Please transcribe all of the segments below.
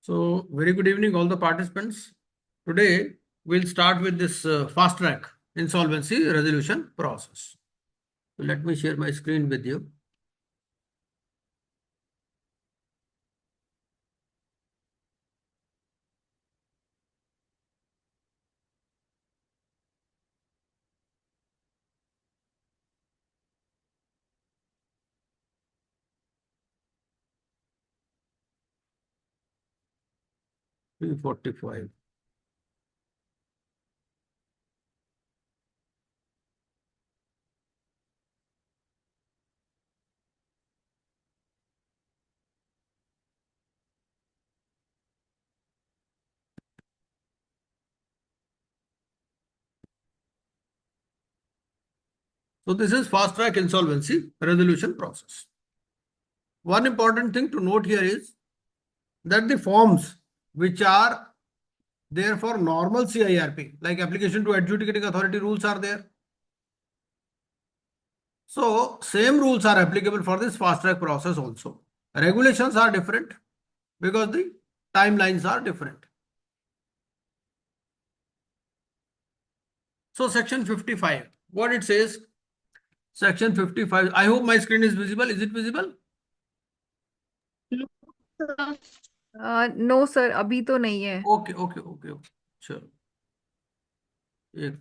So, very good evening, all the participants. Today, we'll start with this fast track insolvency resolution process. So let me share my screen with you. P45. So this is fast track insolvency resolution process. One important thing to note here is that the forms which are there for normal CIRP, like application to adjudicating authority rules are there. So same rules are applicable for this fast track process also. Regulations are different because the timelines are different. So section 55, what it says, section 55, I hope my screen is visible. Is it visible? No sir अभी तो नहीं है. Okay, okay, okay, okay. Sure. एक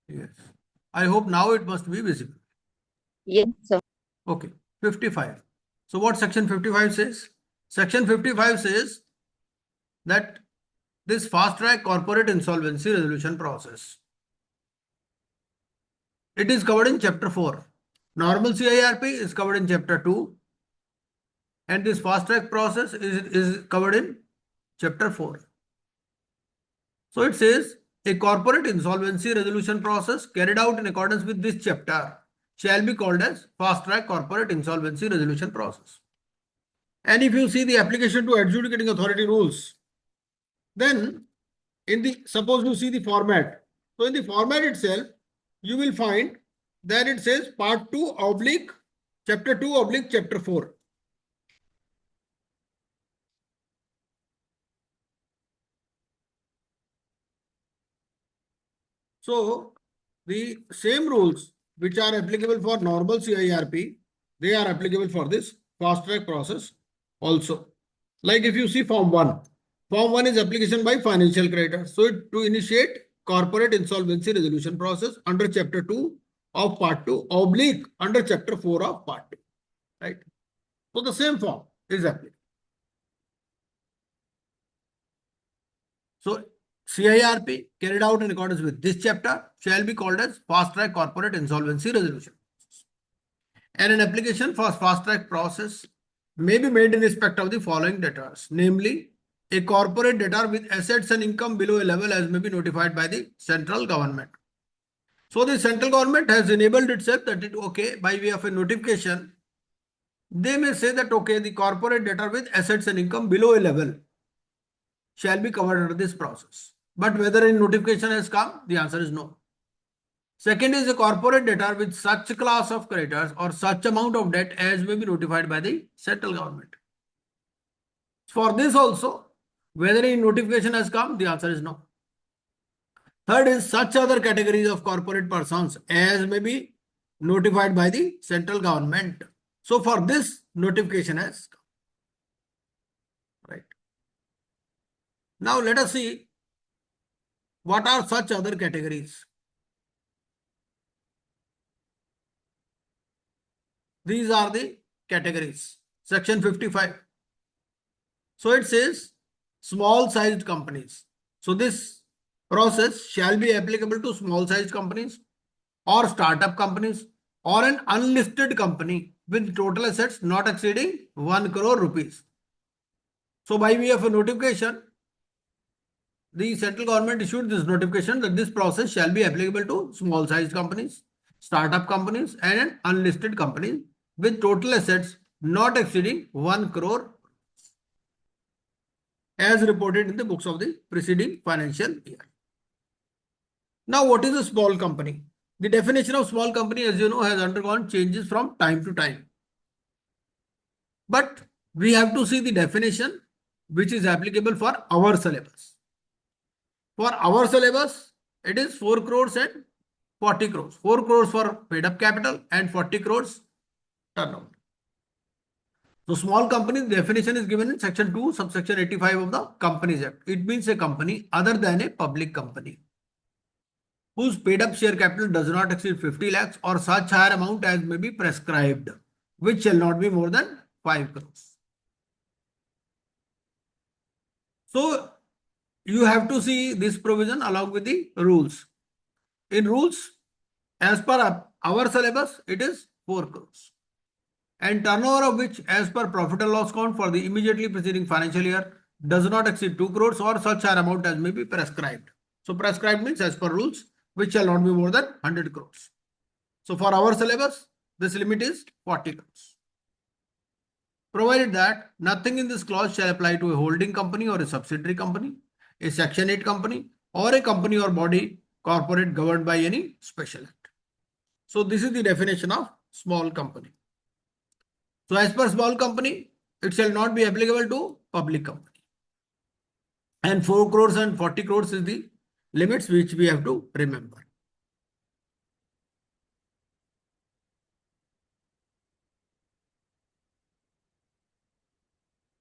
yes. I hope now it must be visible. Yes, sir. Okay, 55. So what section 55 says? Section 55 says that this fast track corporate insolvency resolution process, it is covered in chapter 4. Normal CIRP is covered in chapter 2, and this fast track process is covered in chapter 4. So it says a corporate insolvency resolution process carried out in accordance with this chapter shall be called as fast track corporate insolvency resolution process. And if you see the application to adjudicating authority rules, then suppose you see the format. So in the format itself, you will find that it says part 2 oblique chapter 2 oblique chapter 4. So the same rules which are applicable for normal CIRP, they are applicable for this fast track process also. Like if you see form 1, form 1 is application by financial creditors. So to initiate corporate insolvency resolution process under chapter 2 of part 2 oblique under chapter 4 of part 2, right? So the same form is applicable. So CIRP carried out in accordance with this chapter shall be called as fast track corporate insolvency resolution. And an application for fast track process may be made in respect of the following debtors, namely a corporate debtor with assets and income below a level as may be notified by the central government. So the central government has enabled itself that by way of a notification, they may say that the corporate debtor with assets and income below a level shall be covered under this process. But whether a notification has come, the answer is no. Second is a corporate debtor with such class of creditors or such amount of debt as may be notified by the central government. For this also, whether a notification has come, the answer is no. Third is such other categories of corporate persons as may be notified by the central government. So for this, notification has come. Right. Now let us see what are such other categories. These are the categories. Section 55. So it says small sized companies. So this process shall be applicable to small sized companies or startup companies or an unlisted company with total assets not exceeding 1 crore rupees. So by way of a notification, the central government issued this notification that this process shall be applicable to small sized companies, startup companies and an unlisted company with total assets not exceeding 1 crore as reported in the books of the preceding financial year. Now, what is a small company? The definition of small company, as you know, has undergone changes from time to time. But we have to see the definition which is applicable for our syllabus. For our syllabus, it is 4 crores and 40 crores. 4 crores for paid up capital and 40 crores turnover. So small company, the definition is given in section 2, subsection 85 of the Companies Act. It means a company other than a public company whose paid up share capital does not exceed 50 lakhs or such higher amount as may be prescribed, which shall not be more than 5 crores. So you have to see this provision along with the rules. In rules, as per our syllabus, it is 4 crores. And turnover of which, as per profit and loss count for the immediately preceding financial year, does not exceed 2 crores or such higher amount as may be prescribed. So prescribed means as per rules, which shall not be more than 100 crores. So for our syllabus, this limit is 40 crores. Provided that nothing in this clause shall apply to a holding company or a subsidiary company, a Section 8 company, or a company or body corporate governed by any special act. So this is the definition of small company. So as per small company, it shall not be applicable to public company. And 4 crores and 40 crores is the limits which we have to remember.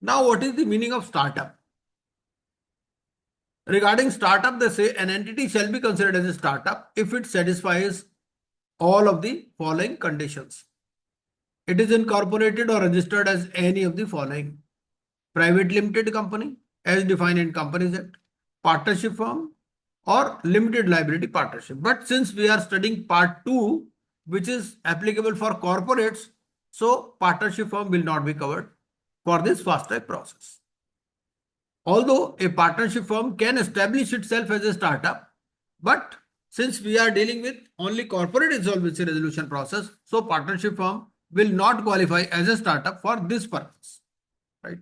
Now, what is the meaning of startup? Regarding startup, they say an entity shall be considered as a startup if it satisfies all of the following conditions. It is incorporated or registered as any of the following: private limited company as defined in Companies Act, partnership firm, or limited liability partnership. But since we are studying part 2, which is applicable for corporates, so partnership firm will not be covered for this fast track process. Although a partnership firm can establish itself as a startup, but since we are dealing with only corporate insolvency resolution process, so partnership firm will not qualify as a startup for this purpose, right?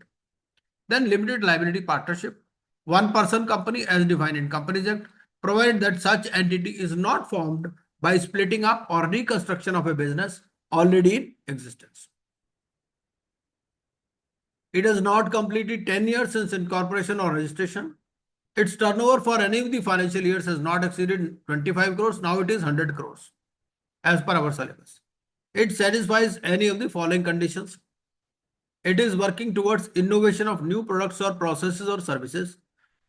Then limited liability partnership, one person company as defined in Companies Act, provided that such entity is not formed by splitting up or reconstruction of a business already in existence. It has not completed 10 years since incorporation or registration. Its turnover for any of the financial years has not exceeded 25 crores. Now it is 100 crores as per our syllabus. It satisfies any of the following conditions. It is working towards innovation of new products or processes or services,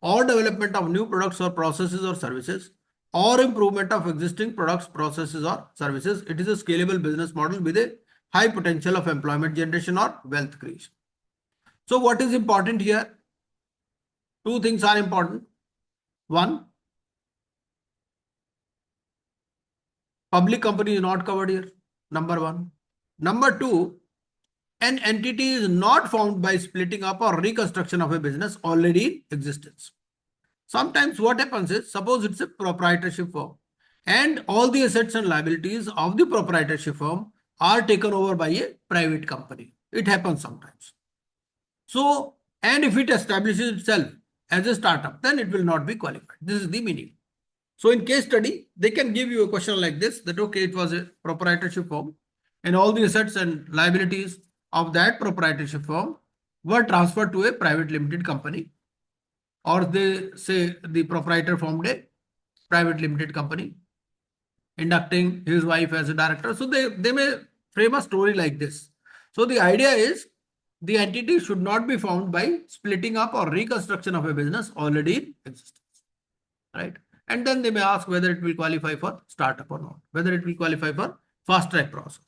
or development of new products or processes or services, or improvement of existing products, processes or services. It is a scalable business model with a high potential of employment generation or wealth creation. So what is important here? Two things are important. One, public company is not covered here. Number one. Number two, an entity is not formed by splitting up or reconstruction of a business already in existence. Sometimes what happens is, suppose it's a proprietorship firm and all the assets and liabilities of the proprietorship firm are taken over by a private company. It happens sometimes. So, and if it establishes itself as a startup, then it will not be qualified. This is the meaning. So in case study, they can give you a question like this, that okay, it was a proprietorship firm and all the assets and liabilities of that proprietorship firm were transferred to a private limited company, or they say the proprietor formed a private limited company, inducting his wife as a director. So they may frame a story like this. So the idea is the entity should not be formed by splitting up or reconstruction of a business already in existence, right? And then they may ask whether it will qualify for startup or not, whether it will qualify for fast track process.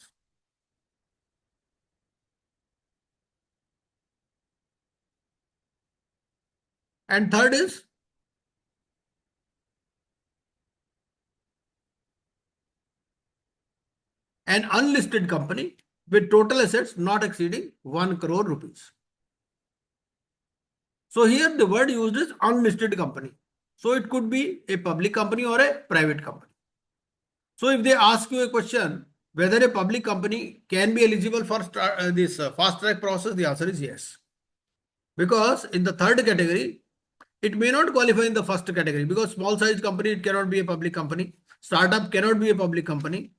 And third is an unlisted company with total assets not exceeding 1 crore rupees. So here the word used is unlisted company. So it could be a public company or a private company. So if they ask you a question whether a public company can be eligible for this fast track process, the answer is yes. Because in the third category, it may not qualify in the first category, because small size company, it cannot be a public company. Startup cannot be a public company,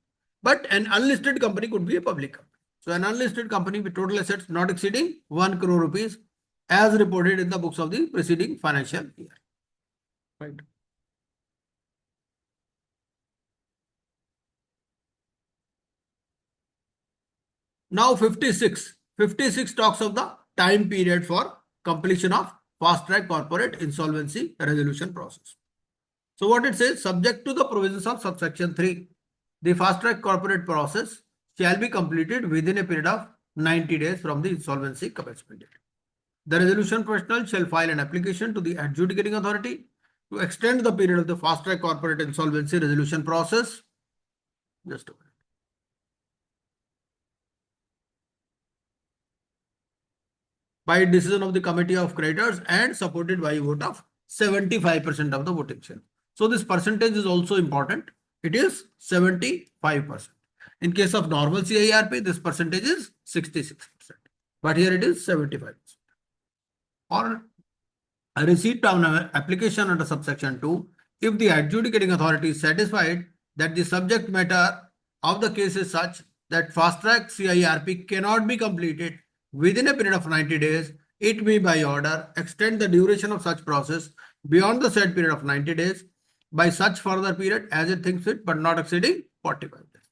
but an unlisted company could be a public company. So an unlisted company with total assets not exceeding 1 crore rupees as reported in the books of the preceding financial year. Right. Now 56. 56 talks of the time period for completion of fast track corporate insolvency resolution process. So what it says, subject to the provisions of subsection 3, the fast track corporate process shall be completed within a period of 90 days from the insolvency commencement date. The resolution professional shall file an application to the adjudicating authority to extend the period of the fast track corporate insolvency resolution process. Just a minute. By decision of the committee of creditors and supported by a vote of 75% of the voting share. So this percentage is also important. It is 75%. In case of normal CIRP, this percentage is 66%. But here it is 75%. Or a receipt of an application under subsection 2, if the adjudicating authority is satisfied that the subject matter of the case is such that fast track CIRP cannot be completed within a period of 90 days, it may by order extend the duration of such process beyond the said period of 90 days by such further period as it thinks fit, but not exceeding 45 days.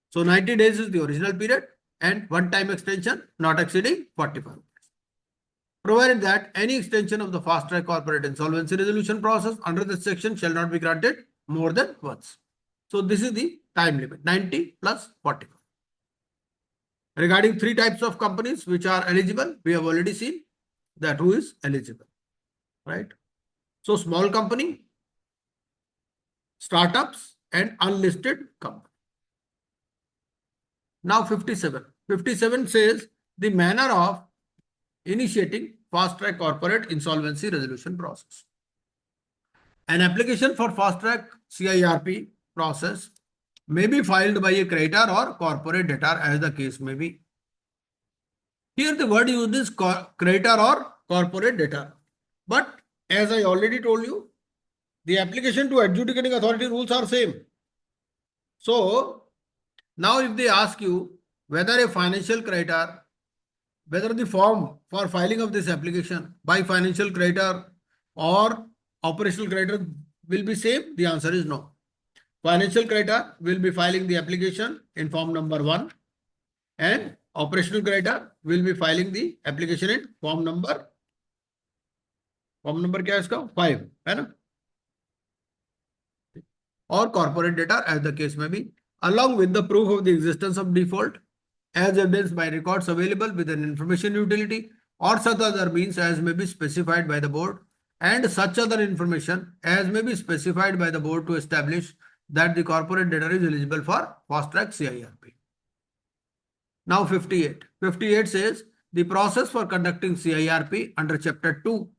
So 90 days is the original period and one time extension not exceeding 45 days. Provided that any extension of the fast track corporate insolvency resolution process under this section shall not be granted more than once. So this is the time limit, 90 plus 45. Regarding 3 types of companies which are eligible, we have already seen that who is eligible, right? So small company, startups and unlisted company. Now 57. 57 says the manner of initiating fast track corporate insolvency resolution process. An application for fast track CIRP process may be filed by a creditor or corporate debtor as the case may be. Here the word used is creditor or corporate debtor. But as I already told you, the application to adjudicating authority rules are same. So now if they ask you whether a financial creditor, whether the form for filing of this application by financial creditor or operational creditor will be same, the answer is no. Financial creditor will be filing the application in form number 1 and operational creditor will be filing the application in form number क्या है इसका 5 है ना, or corporate debtor as the case may be, along with the proof of the existence of default as evidenced by records available with an information utility or such other means as may be specified by the board, and such other information as may be specified by the board to establish that the corporate debtor is eligible for fast track CIRP. Now 58. 58 says the process for conducting CIRP under chapter 2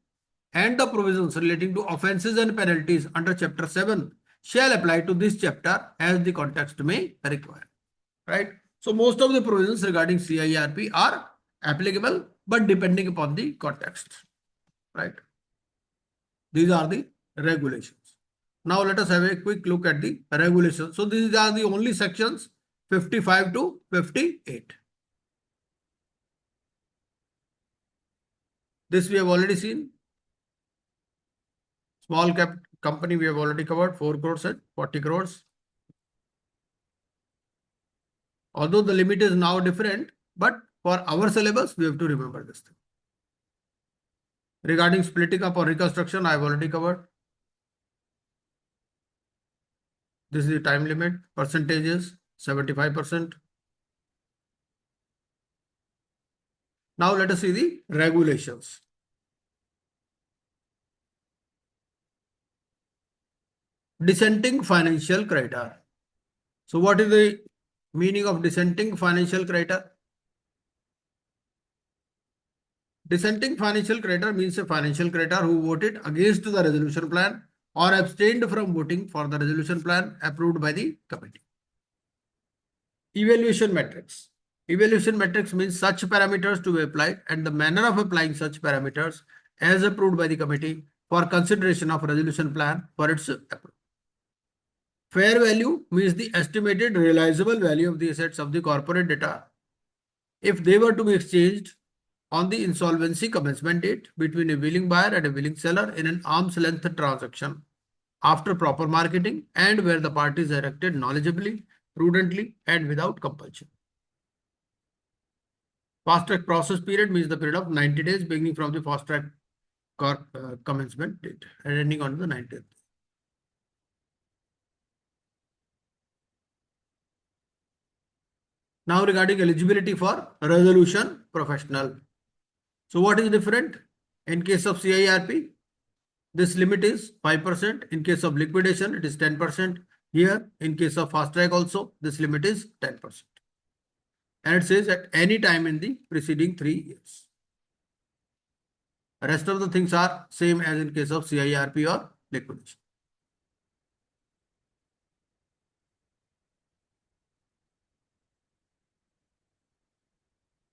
and the provisions relating to offences and penalties under chapter 7 shall apply to this chapter as the context may require. Right? So most of the provisions regarding CIRP are applicable, but depending upon the context. Right? These are the regulations. Now let us have a quick look at the regulations. So these are the only sections 55 to 58. This we have already seen. Small cap company we have already covered, 4 crores and 40 crores. Although the limit is now different, but for our syllabus, we have to remember this thing. Regarding splitting up or reconstruction, I have already covered. This is the time limit, percentages, 75%. Now let us see the regulations. Dissenting financial creditor. So what is the meaning of dissenting financial creditor? Dissenting financial creditor means a financial creditor who voted against the resolution plan or abstained from voting for the resolution plan approved by the committee. Evaluation metrics. Evaluation metrics means such parameters to be applied and the manner of applying such parameters as approved by the committee for consideration of resolution plan for its approval. Fair value means the estimated realizable value of the assets of the corporate debtor if they were to be exchanged on the insolvency commencement date between a willing buyer and a willing seller in an arm's length transaction after proper marketing and where the parties are acted knowledgeably, prudently, and without compulsion. Fast track process period means the period of 90 days beginning from the fast track commencement date and ending on the 90th. Now regarding eligibility for resolution professional. So what is different? In case of CIRP, this limit is 5%. In case of liquidation, it is 10%. Here, in case of fast track also, this limit is 10%. And it says at any time in the preceding 3 years. The rest of the things are same as in case of CIRP or liquidation.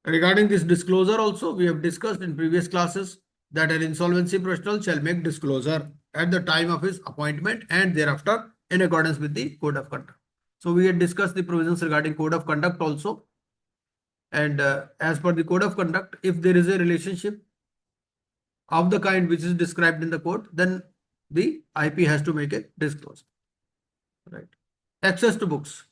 Regarding this disclosure also, we have discussed in previous classes that an insolvency professional shall make disclosure at the time of his appointment and thereafter in accordance with the code of conduct. So we had discussed the provisions regarding code of conduct also. And as per the code of conduct, if there is a relationship of the kind which is described in the code, then the IP has to make a disclosure. Right. Access to books.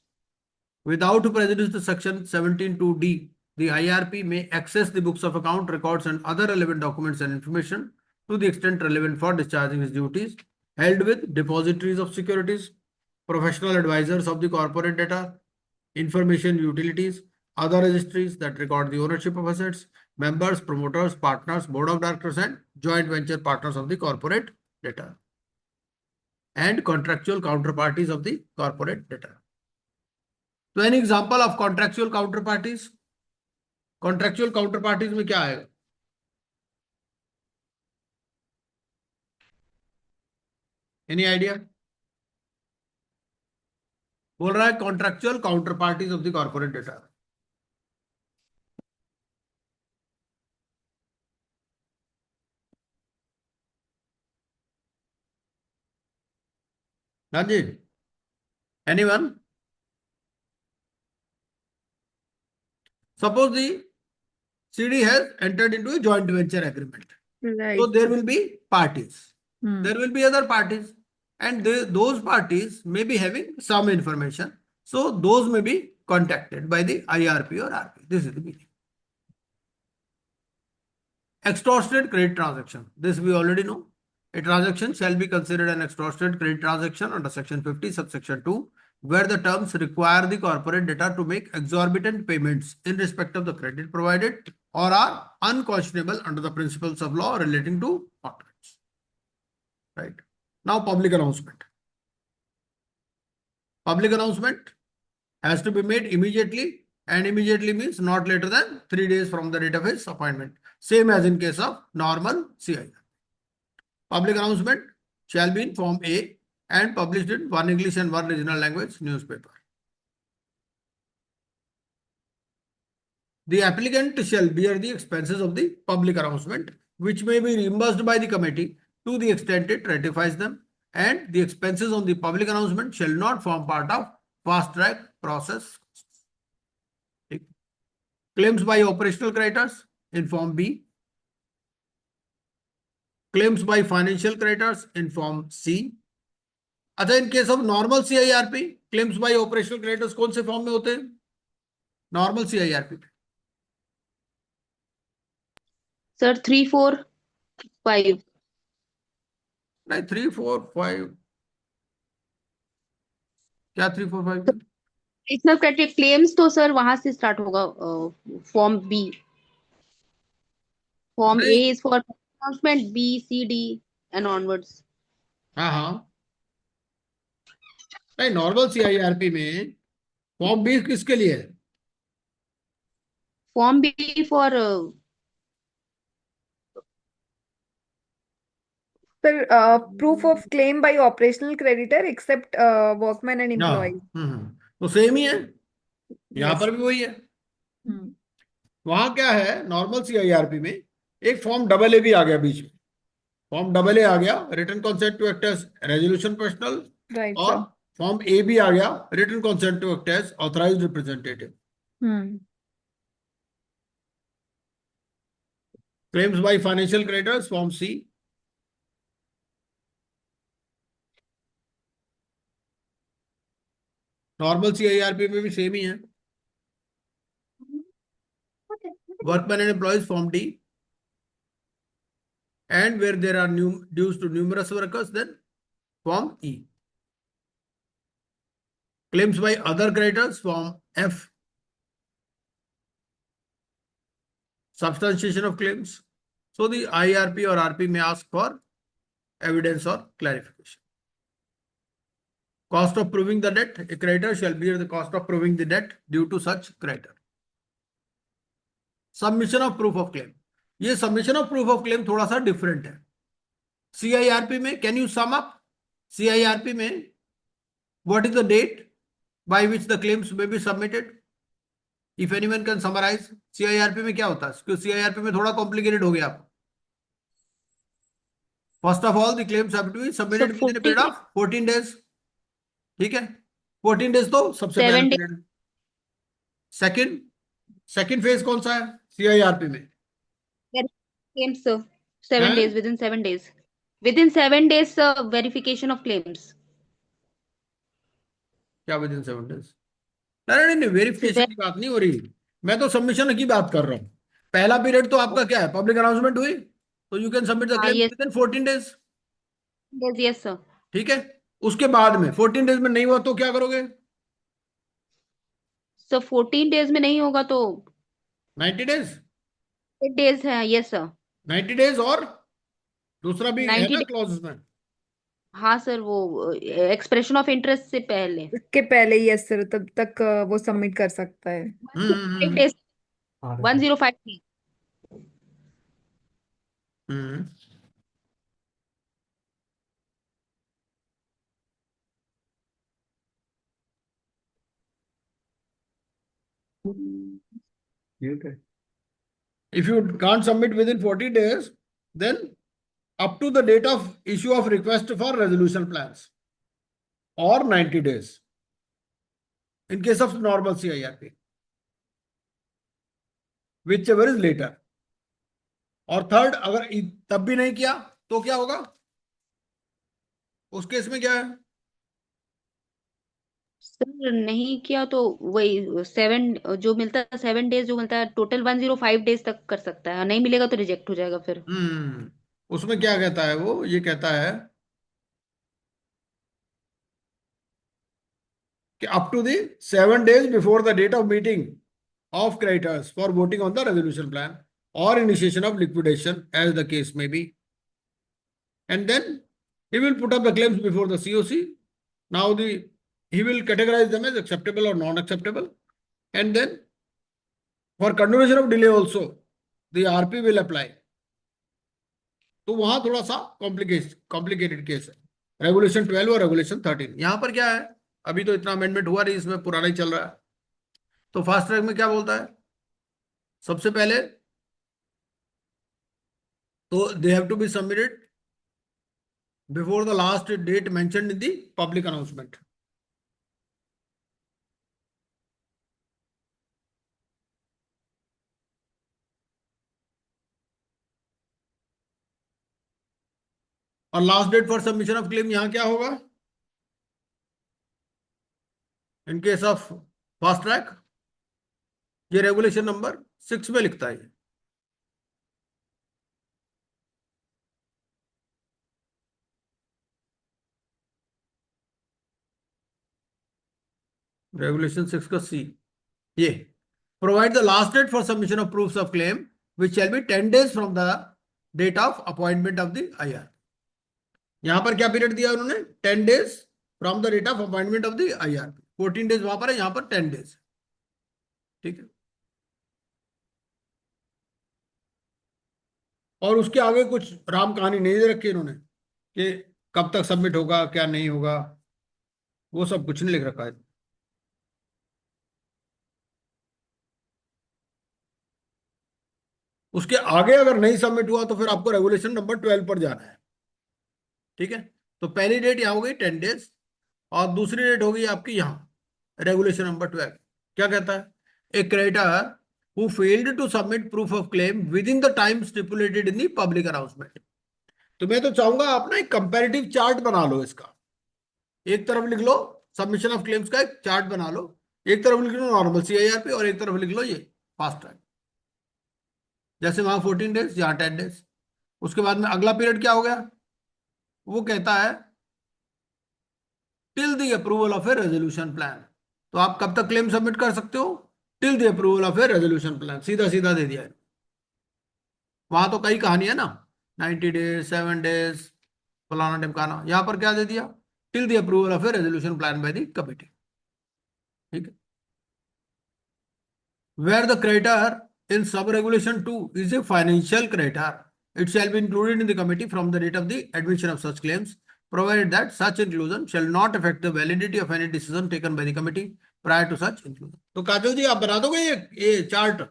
Without prejudice to section 17(2)(d), the IRP may access the books of account, records, and other relevant documents and information to the extent relevant for discharging his duties, held with depositories of securities, professional advisors of the corporate debtor, information utilities, other registries that record the ownership of assets, members, promoters, partners, board of directors, and joint venture partners of the corporate debtor, and contractual counterparties of the corporate debtor. So an example of contractual counterparties. Contractual counterparties में क्या आएगा? Any idea? बोल रहा है contractual counterparties of the corporate debtor. हाँ जी. Anyone? Suppose the CD has entered into a joint venture agreement. Right. So there will be parties. There will be other parties, and those parties may be having some information. So those may be contacted by the IRP or RP. This is the meaning. Extortionate credit transaction. This we already know. A transaction shall be considered an extortionate credit transaction under section 50, subsection 2, where the terms require the corporate debtor to make exorbitant payments in respect of the credit provided or are unconscionable under the principles of law relating to contracts. Right. Now, public announcement. Public announcement has to be made immediately, and immediately means not later than 3 days from the date of his appointment. Same as in case of normal CIR. Public announcement shall be in Form A and published in one English and one regional language newspaper. The applicant shall bear the expenses of the public announcement, which may be reimbursed by the committee to the extent it ratifies them, and the expenses on the public announcement shall not form part of fast track process. Claims by operational creditors in Form B. Claims by financial creditors in Form C. अच्छा, in case of normal CIRP, claims by operational creditors कौन से form में होते हैं? Normal CIRP. Sir, 3, 4, 5. नहीं, 3, 4, 5. क्या 3, 4, 5? इतना credit claims तो सर वहां से स्टार्ट होगा. Form B. Form A is for announcement, B, C, D and onwards. हाँ हाँ. नहीं, नॉर्मल CIRP में फॉर्म बी किसके लिए है? Form B for proof of claim by operational creditor except workmen and employees. तो सेम ही है. यहाँ Yes. पर भी वही है. Hmm. वहां क्या है, नॉर्मल CIRP में एक फॉर्म डबल ए भी आ गया बीच में. फॉर्म डबल ए आ गया, written consent to act as resolution professional, Right, और sir. फॉर्म ए भी आ गया, written consent to act as authorised representative. Hmm. Claims by financial creditors, form C. Normal CIRP में भी सेम ही है। Workman and employees, form D. And where there are dues to numerous workers, then form E. Claims by other creditors, form F. Substantiation of claims. So the IRP or RP may ask for evidence or clarification. Cost of proving the debt. A creditor shall bear the cost of proving the debt due to such creditor. Submission of proof of claim. ये submission of proof of claim थोड़ा सा different है। CIRP में can you sum up? CIRP में what is the date by which the claims may be submitted? If anyone can summarize, CIRP में क्या होता है? क्योंकि CIRP में थोड़ा कॉम्प्लिकेटेड हो गया। First of all the claims have to be submitted within a period of 14 days. ठीक है, 14 डेज तो सबसे पहला 7 पीरियड। सेकंड फेज कौन सा है CIRP में? claims, sir. 7 हैं? days, within 7 days. Within 7 days, sir, verification of claims. क्या विद इन 7 डेज? नहीं नहीं, वेरिफिकेशन की बात नहीं हो रही, मैं तो सबमिशन की बात कर रहा हूँ। पहला पीरियड तो आपका क्या है, पब्लिक अनाउंसमेंट हुई तो you can submit the claim yes, with in 14 days. yes, sir. ठीक है, उसके बाद में 14 डेज में नहीं हुआ तो क्या करोगे? So 14 days में नहीं होगा तो 90 डेज। 8 days है, yes, sir. 90 डेज और दूसरा भी है 90 ना days, क्लॉज उसमें। हाँ सर, वो एक्सप्रेशन ऑफ इंटरेस्ट से पहले इसके पहले, यस सर, तब तक वो सबमिट कर सकता है। 5 days, 1053। Hmm. If you can't submit within 40 days, then up to the date of issue of request for resolution plans or 90 days in case of normal CIRP, whichever is later. और third, अगर तब भी नहीं किया तो क्या होगा उस केस में? क्या है? सर नहीं किया तो वही 7 जो मिलता है, 7 days जो मिलता है, टोटल 105 days तक कर सकता है। नहीं मिलेगा तो रिजेक्ट हो जाएगा फिर। उसमें क्या कहता है वो, ये कहता है कि up to the 7 days before the date of meeting of creditors for voting on the resolution plan or initiation of liquidation as the case may be, and then he will put up the claims before the COC. Now he will categorize them as acceptable or non-acceptable, and then for continuation of delay also the RP will apply. तो वहां थोड़ा सा complicated case है, regulation 12 और regulation 13। यहां पर क्या है, अभी तो इतना अमेंडमेंट हुआ नहीं, इसमें पुराना ही चल रहा है। तो फास्ट ट्रैक में क्या बोलता है? सबसे पहले तो they have to be submitted before the last date mentioned in the public announcement. और last date for submission of claim यहां क्या होगा in case of fast track? ये रेगुलेशन नंबर 6 में लिखता है। रेगुलेशन 6 का सी, ये provide the last date for submission of proofs of claim which shall be 10 days from the date of appointment of the IR। यहां पर क्या पीरियड दिया उन्होंने? 10 days from the date of appointment of the IR। 14 days वहां पर है, यहां पर 10 days। ठीक है, और उसके आगे कुछ राम कहानी नहीं दे रखी इन्होंने कि कब तक सबमिट होगा क्या नहीं होगा, वो सब कुछ नहीं लिख रखा है। उसके आगे अगर नहीं सबमिट हुआ तो फिर आपको रेगुलेशन नंबर 12 पर जाना है। ठीक है, तो पहली डेट यहां हो गई 10 डेज, और दूसरी डेट होगी आपकी यहाँ रेगुलेशन नंबर 12। क्या कहता है? A creditor who failed to submit proof of claim within the time stipulated in the public announcement. तो मैं तो चाहूंगा आप ना एक कंपैरेटिव चार्ट बना लो इसका। एक तरफ लिख लो सबमिशन ऑफ क्लेम्स का एक चार्ट बना लो, एक तरफ लिख लो नॉर्मल CIRP और एक तरफ लिख लो ये फास्ट ट्रैक। जैसे वहां 14 डेज, यहाँ 10 डेज। उसके बाद में अगला पीरियड क्या हो गया? वो कहता है till the approval of A resolution plan. तो आप कब तक क्लेम सबमिट कर सकते हो? Till the approval of A resolution plan. सीधा सीधा दे दिया है। वहां तो कई कहानी है ना, 90 डेज, 7 डेज, फलाना ढिमकाना। यहाँ पर क्या दे दिया? Till the approval of A resolution plan by the committee. ठीक है। Where the creditor in sub-regulation 2 is a financial creditor, it shall be included in the committee from the date of the admission of such claims, provided that such inclusion shall not affect the validity of any decision taken by the committee prior to such inclusion. तो काजल जी आप बना दोगे ये chart?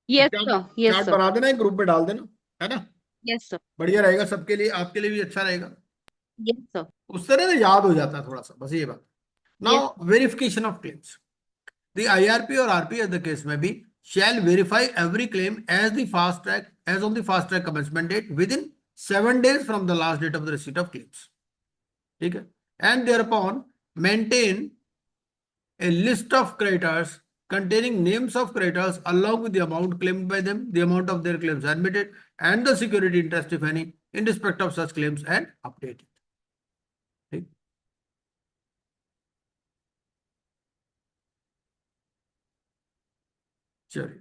Yes chart sir, yes chart sir, बना देना, एक group में डाल देना, है ना? यस सर, बढ़िया रहेगा सबके लिए, आपके लिए भी अच्छा रहेगा। यस सर, उस तरह ना याद हो जाता है थोड़ा सा, बस ये बात। Yes. Now verification of claims. The IRP or RP as the case may be shall verify every claim as on the fast track commencement date within 7 days from the last date of the receipt of claims. ठीक है? And thereupon maintain a list of creditors containing names of creditors along with the amount claimed by them, the amount of their claims admitted, and the security interest, if any, in respect of such claims, and update it. ठीक? चलिए,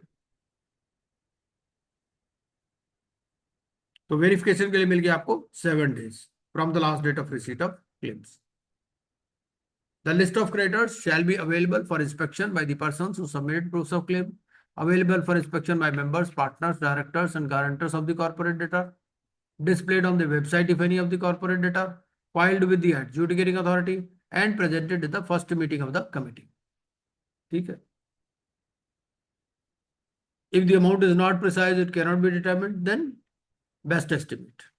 तो verification के लिए मिल गया आपको 7 days from the last date of receipt of claims. The list of creditors shall be available for inspection by the persons who submitted proofs of claim, available for inspection by members, partners, directors, and guarantors of the corporate debtor, displayed on the website if any of the corporate debtor, filed with the adjudicating authority, and presented at the first meeting of the committee. ठीक है? If the amount is not precise, it cannot be determined, then best estimate.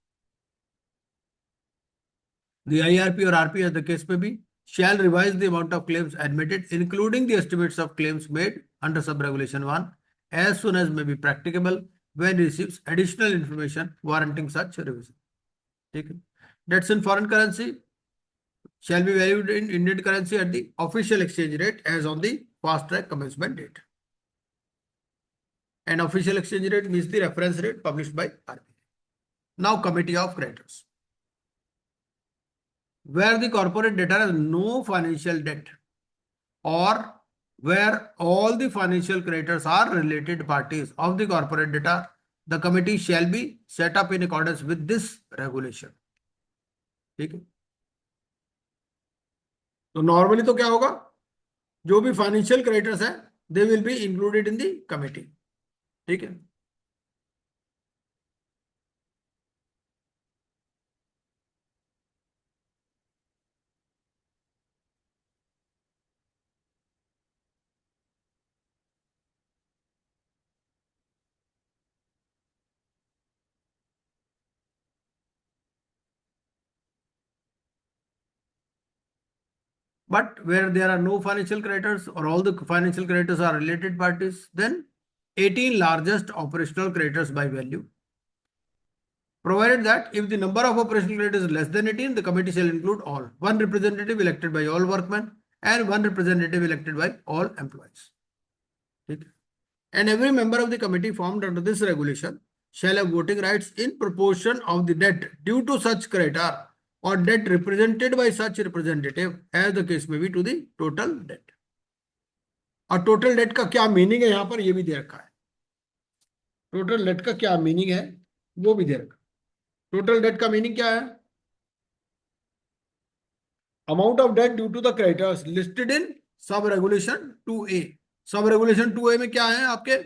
The IRP or RP, as the case may be, shall revise the amount of claims admitted, including the estimates of claims made under sub-regulation 1, as soon as may be practicable when it receives additional information warranting such revision. ठीक है? Debts in foreign currency shall be valued in Indian currency at the official exchange rate as on the fast track commencement date. And official exchange rate means the reference rate published by RBI. Now, committee of creditors. Where the corporate debtor has no financial debt or where all the financial creditors are related parties of the corporate debtor, the committee shall be set up in accordance with this regulation. ठीक है? तो normally तो क्या होगा, जो भी financial creditors है they will be included in the committee. ठीक है? But where there are no financial creditors or all the financial creditors are related parties, then 18 largest operational creditors by value. Provided that if the number of operational creditors is less than 18, the committee shall include all. One representative elected by all workmen and one representative elected by all employees. And every member of the committee formed under this regulation shall have voting rights in proportion of the debt due to such creditor or debt represented by such representative as the case may be to the total debt. और total date का क्या meaning है यहां पर ये भी दे रखा है। टोटल डेट का क्या मीनिंग है वो भी दे रखा है। टोटल डेट का मीनिंग क्या है? Amount of debt due to the creditors listed in sub regulation 2A। सब रेगुलेशन 2A में क्या है आपके?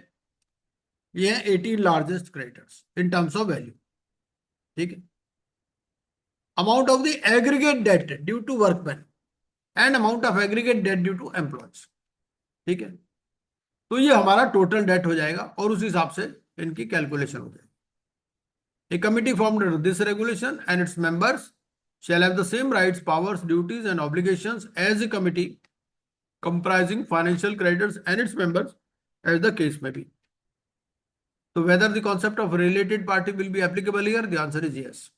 ये है 18 largest creditors in terms of value. ठीक है? Amount of the aggregate debt due to workman and amount of aggregate debt due to employees. ठीक है? तो ये हमारा टोटल डेट हो जाएगा और उस हिसाब से इनकी कैलकुलेशन हो जाएगी। A committee formed under this regulation and its members shall have the same rights, powers, duties, and obligations as a committee comprising financial creditors and its members, as the case may be. So whether the concept of related party will be applicable here, the answer is yes.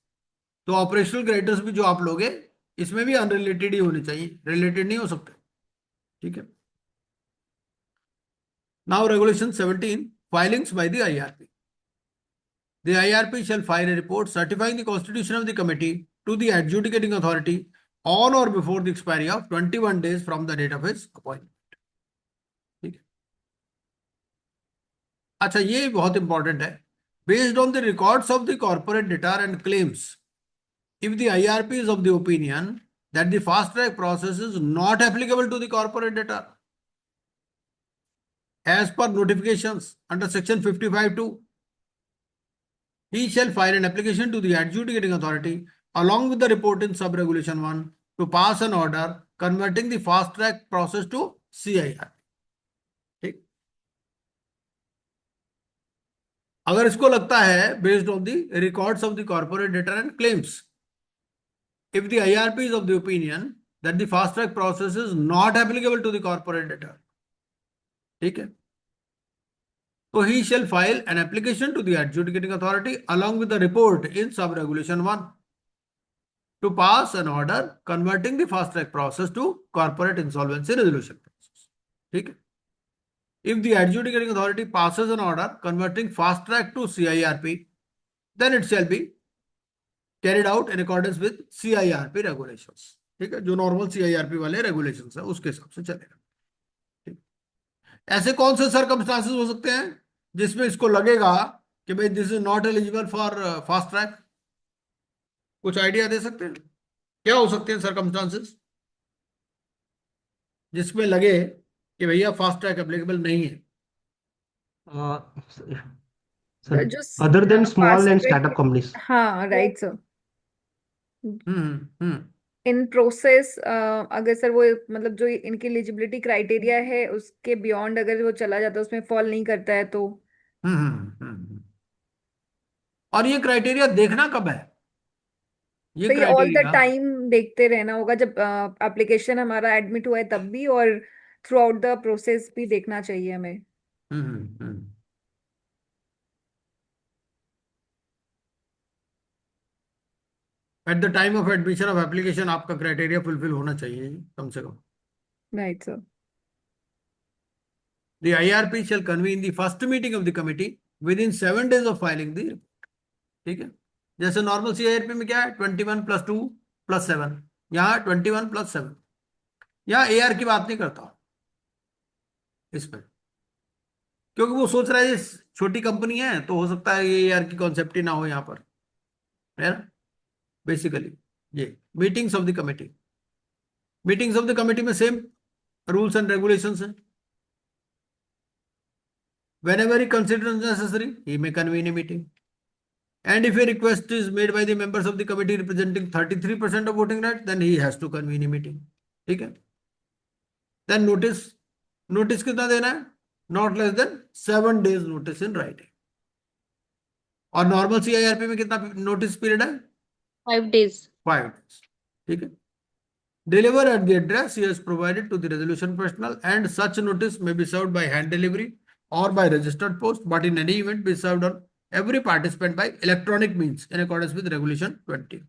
तो operational creditors भी जो आप लोगे इसमें भी unrelated ही होने चाहिए, related नहीं हो सकते, ठीक है। Now regulation 17, filings by the IRP. The IRP shall file a report certifying the constitution of the committee to the adjudicating authority on or before the expiry of 21 days from the date of its appointment. ठीक है। अच्छा, ये बहुत important है. Based on the records of the corporate debtor and claims, if the IRP is of the opinion that the fast track process is not applicable to the corporate debtor as per notifications under section 55(2), he shall file an application to the adjudicating authority along with the report in sub-regulation 1 to pass an order converting the fast track process to CIR. ठीक, अगर इसको लगता है based on the records of the corporate debtor and claims, if the IRP is of the opinion that the fast track process is not applicable to the corporate debtor, ठीक है, so he shall file an application to the adjudicating authority along with the report in sub-regulation 1 to pass an order converting the fast track process to corporate insolvency resolution process. ठीक है. If the adjudicating authority passes an order converting fast track to CIRP, then it shall be carried out in accordance with CIRP regulations. ठीक है, जो normal CIRP वाले regulations है उसके हिसाब से चलेगा. ऐसे कौन से सर्कमस्टांसेस हो सकते हैं जिसमें इसको लगेगा कि भाई this is not eligible for fast track? कुछ आइडिया दे सकते हैं क्या हो सकते हैं सर्कमस्टांसेस जिसमें लगे कि भैया फास्ट ट्रैक एप्लीकेबल नहीं है? Sir, जो other than small fast and track- startup companies. हाँ, right sir. Hmm. In process अगर सर वो मतलब जो इनकी एलिजिबिलिटी क्राइटेरिया है उसके बियॉन्ड अगर वो चला जाता है उसमें फॉल नहीं करता है तो और ये क्राइटेरिया देखना कब है? ये तो ये ऑल द क्राइटेरिया टाइम देखते रहना होगा जब एप्लीकेशन हमारा एडमिट हुआ है तब भी, और थ्रू आउट द प्रोसेस भी देखना चाहिए हमें. At the time of admission of application आपका क्राइटेरिया फुलफिल होना चाहिए कम से कम. Right sir. The IRP shall convene the first meeting of the committee within 7 days of filing the report. ठीक है, जैसे नॉर्मल CIRP में क्या है 21 + 2 + 7, यहाँ 21 + 7. यहाँ AR की बात नहीं करता इसमें, क्योंकि वो सोच रहा है ये छोटी कंपनी है तो हो सकता है ये AR की कॉन्सेप्ट ही ना हो यहाँ पर, है ना. बेसिकली ये meetings of the committee, meetings of the committee में सेम रूल्स एंड रेगुलेशंस हैं. Whenever he considers necessary, he may convene a meeting. And if a request is made by the members of the committee representing 33% of voting rights, then he has to convene a meeting. ठीक है. Then notice कितना देना है? Not less than 7 days notice in writing. और normal CIRP में कितना notice period है? 5 days. 5 days. ठीक है. Deliver at the address he has provided to the resolution personnel, and such notice may be served by hand delivery or by registered post, but in any event be served on every participant by electronic means in accordance with regulation 20.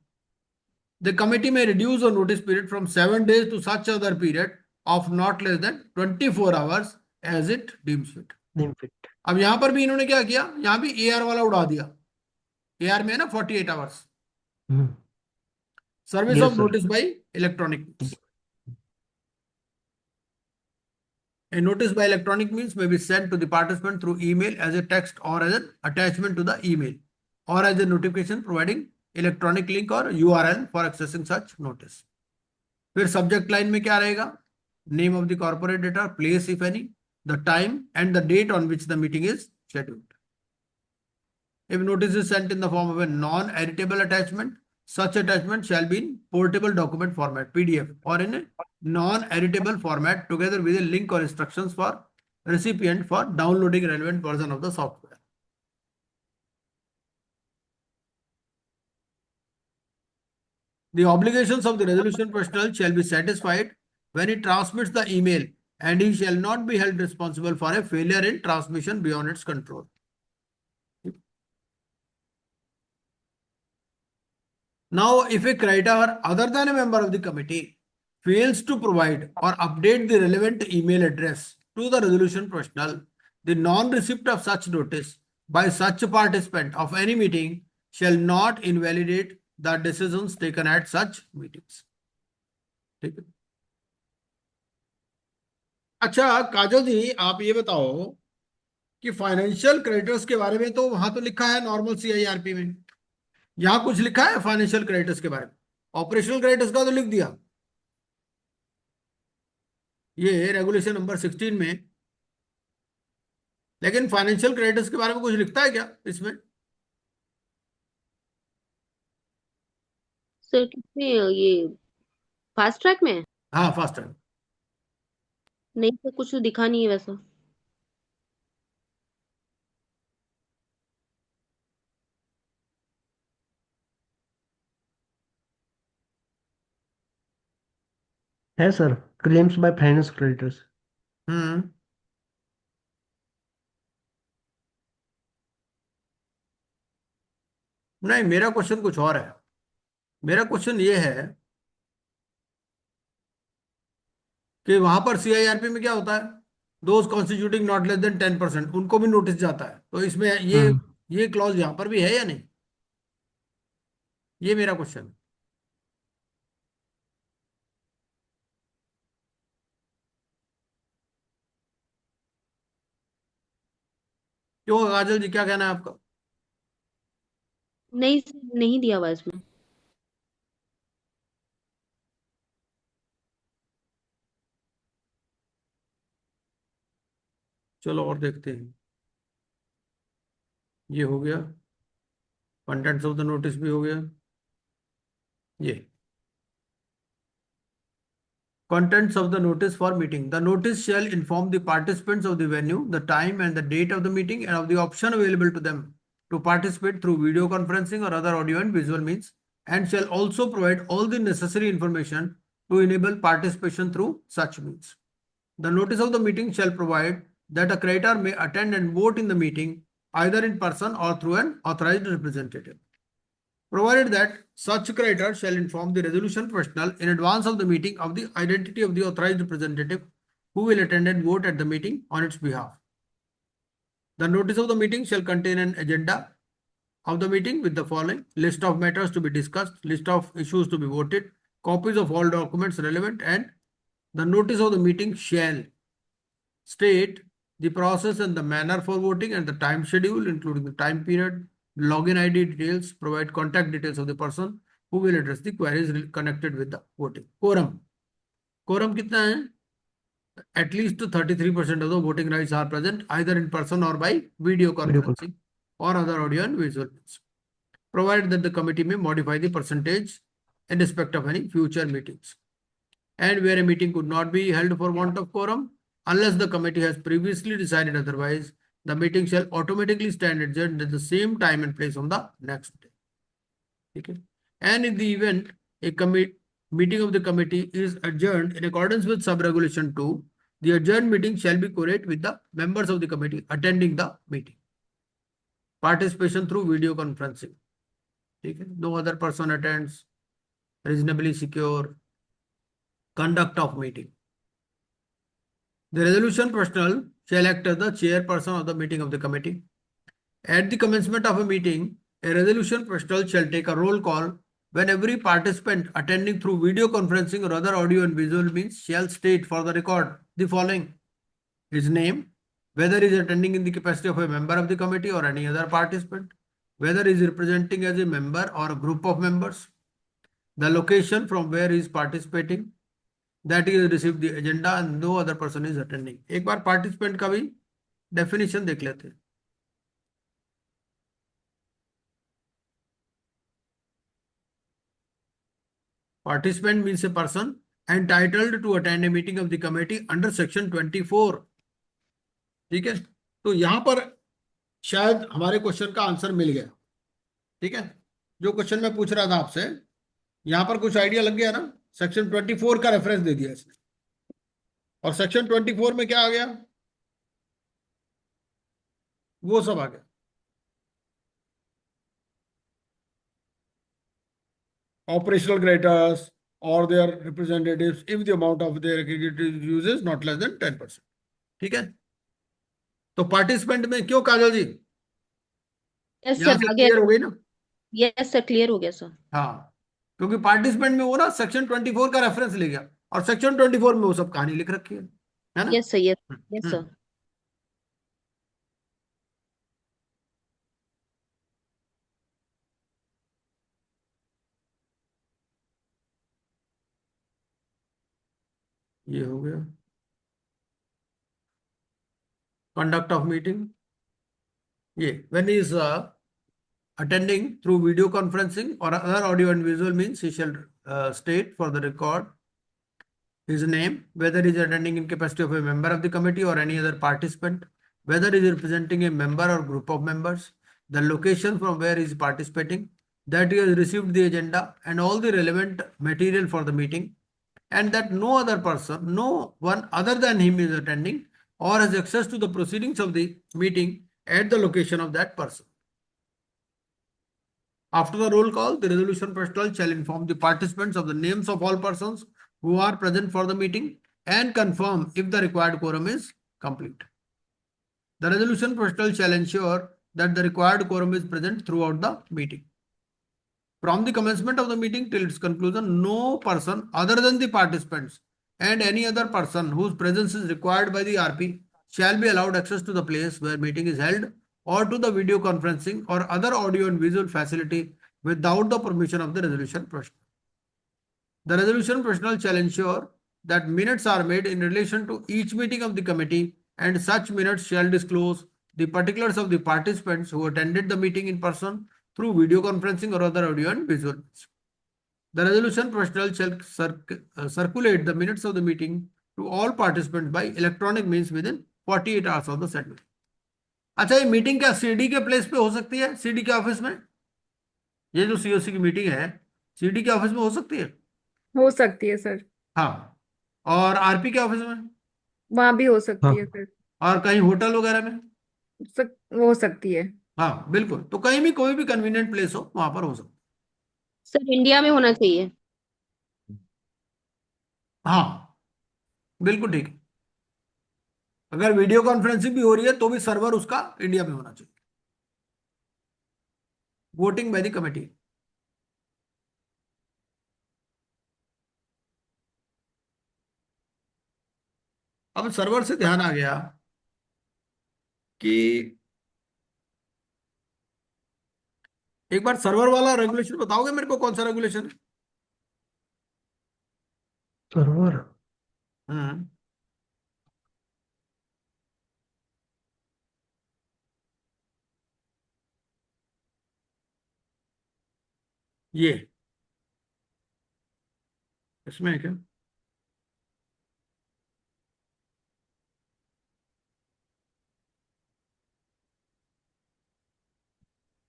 The committee may reduce a notice period from 7 days to such other period of not less than 24 hours as it deems fit. Name fit. अब यहां पर भी इन्होंने क्या किया, यहां भी AR वाला उड़ा दिया. AR में है ना 48 hours. Hmm. Service Yes, of sir. notice by electronic means. A notice by electronic means may be sent to the participant through email as a text or as an attachment to the email or as a notification providing electronic link or URL for accessing such notice. फिर subject line में क्या रहेगा? Name of the corporate debtor, place if any, the time and the date on which the meeting is scheduled. If notice is sent in the form of a non-editable attachment, such attachment shall be in portable document format PDF or in a non-editable format together with a link or instructions for recipient for downloading relevant version of the software. The obligations of the resolution personnel shall be satisfied when he transmits the email, and he shall not be held responsible for a failure in transmission beyond its control. Now, if a creditor other than a member of the committee fails to provide or update the relevant email address to the resolution personnel, the non-receipt of such notice by such participant of any meeting shall not invalidate the decisions taken at such meetings. ठीक है। अच्छा काजल जी, आप ये बताओ कि financial creditors के बारे में तो वहां तो लिखा है नॉर्मल CIRP में, यहां कुछ लिखा है फाइनेंशियल क्रेडिटर्स के बारे में? ऑपरेशनल क्रेडिटर्स का तो लिख दिया, ये रेगुलेशन नंबर 16 में, लेकिन फाइनेंशियल क्रेडिटर्स के बारे में कुछ लिखता है क्या इसमें? सर किसमें ये फास्ट ट्रैक में है? हाँ फास्ट ट्रैक। नहीं सर, कुछ तो दिखा नहीं है वैसा। है sir, claims by finance creditors. Hmm, नहीं मेरा क्वेश्चन कुछ और है। मेरा क्वेश्चन ये है कि वहां पर CIRP में क्या होता है, those constituting not less than 10%, उनको भी नोटिस जाता है, तो इसमें हम्म। ये क्लॉज यहां पर भी है या नहीं, ये मेरा क्वेश्चन है। क्यों काजल जी, क्या कहना है आपका? नहीं सर, नहीं दिया हुआ इसमें। चलो और देखते हैं। ये हो गया, कंटेंट्स ऑफ द नोटिस भी हो गया। ये contents of the notice for meeting. The notice shall inform the participants of the venue, the time and the date of the meeting, and of the option available to them to participate through video conferencing or other audio and visual means, and shall also provide all the necessary information to enable participation through such means. The notice of the meeting shall provide that a creditor may attend and vote in the meeting either in person or through an authorized representative, provided that such creditor shall inform the resolution personnel in advance of the meeting of the identity of the authorized representative who will attend and vote at the meeting on its behalf. The notice of the meeting shall contain an agenda of the meeting with the following: list of matters to be discussed, list of issues to be voted, copies of all documents relevant, and the notice of the meeting shall state the process and the manner for voting and the time schedule, including the time period, login ID details, provide contact details of the person who will address the queries connected with the voting. Quorum कितना है? At least 33% of the voting rights are present either in person or by video conferencing or other audio and visual means, provided that the committee may modify the percentage in respect of any future meetings. And where a meeting could not be held for want of quorum, unless the committee has previously decided otherwise, the meeting shall automatically stand adjourned at the same time and place on the next day. Okay. And in the event a meeting of the committee is adjourned in accordance with sub-regulation 2, the adjourned meeting shall be curate with the members of the committee attending the meeting. Participation through video conferencing. Okay. No other person attends. Reasonably secure. Conduct of meeting. The resolution personnel shall act as the chairperson of the meeting of the committee. At the commencement of a meeting, a resolution personnel shall take a roll call when every participant attending through video conferencing or other audio and visual means shall state for the record the following: his name, whether he is attending in the capacity of a member of the committee or any other participant, whether he is representing as a member or a group of members, the location from where he is participating, that he has received the agenda and no other person is attending. एक बार participant का भी definition देख लेते हैं. Participant means a person entitled to attend a meeting of the committee under section 24. ठीक है, तो यहां पर शायद हमारे क्वेश्चन का आंसर मिल गया. ठीक है, जो क्वेश्चन मैं पूछ रहा था आपसे यहां पर कुछ आइडिया लग गया ना। सेक्शन 24 का रेफरेंस दे दिया इसने, और सेक्शन 24 में क्या आ गया, वो सब आ गया। Operational creditors or their representatives if the amount of their aggregated use is not less than 10%। ठीक है, तो पार्टिसिपेंट में क्यों काजल जी, यस यहां सर, से आ गया। क्लियर हो गई ना। यस सर, क्लियर हो गया सर। हाँ, क्योंकि पार्टिसिपेंट में वो ना सेक्शन 24 का रेफरेंस ले गया, और सेक्शन 24 में वो सब कहानी लिख रखी है ना। Yes sir, yes. Hmm, yes sir. ये हो गया कंडक्ट ऑफ मीटिंग। ये when he is attending through video conferencing or other audio and visual means, he shall state for the record his name, whether he is attending in capacity of a member of the committee or any other participant, whether he is representing a member or group of members, the location from where he is participating, that he has received the agenda and all the relevant material for the meeting, and that no other person, no one other than him is attending or has access to the proceedings of the meeting at the location of that person. After the roll call, the resolution personal shall inform the participants of the names of all persons who are present for the meeting and confirm if the required quorum is complete. The resolution personal shall ensure that the required quorum is present throughout the meeting. From the commencement of the meeting till its conclusion, no person other than the participants and any other person whose presence is required by the RP shall be allowed access to the place where meeting is held or to the video conferencing or other audio and visual facility without the permission of the resolution professional. The resolution professional shall ensure that minutes are made in relation to each meeting of the committee, and such minutes shall disclose the particulars of the participants who attended the meeting in person through video conferencing or other audio and visual means. The resolution professional shall circulate the minutes of the meeting to all participants by electronic means within 48 hours of the said meeting. अच्छा, ये meeting क्या CD के place पे हो सकती है, CD के office में? ये जो सीओसी की मीटिंग है, सीडी के ऑफिस में हो सकती है? हो सकती है सर। हाँ, और आरपी के ऑफिस में, वहां भी हो सकती है हाँ सर। और कहीं होटल वगैरह में? हो सकती है। हाँ बिल्कुल, तो कहीं भी कोई भी कन्वीनियंट प्लेस हो वहां पर हो सकता सर, इंडिया में होना चाहिए। है। हाँ बिल्कुल ठीक है, अगर वीडियो कॉन्फ्रेंसिंग भी हो रही है तो भी सर्वर उसका इंडिया में होना चाहिए, वोटिंग बाय द कमेटी। अब सर्वर से ध्यान आ गया कि एक बार सर्वर वाला रेगुलेशन बताओगे मेरे को, कौन सा रेगुलेशन है? सर्वर। हम्म, ये इसमें है क्या?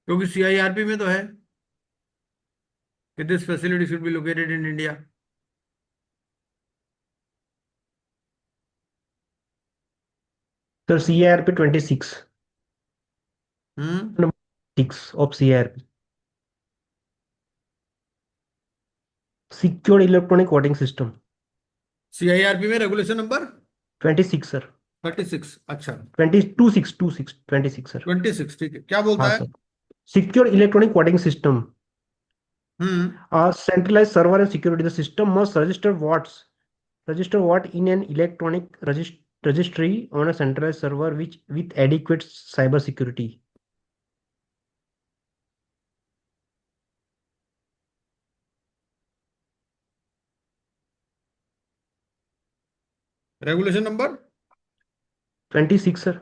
क्योंकि सीआईआरपी में तो है कि this facility should be located in India. Sir CIRP 26 hmm, number 6 of CIRP, Secured Electronic Voting System। CIRP में रेगुलेशन नंबर 26 सर। 36, अच्छा 26 सर। 26, ठीक है, क्या हाँ बोलता है? Sir. Secure Electronic Voting System, hmm, a centralized server and security. The system must register vote in an electronic registry on a centralized server which with adequate cyber security। Regulation number 26 sir.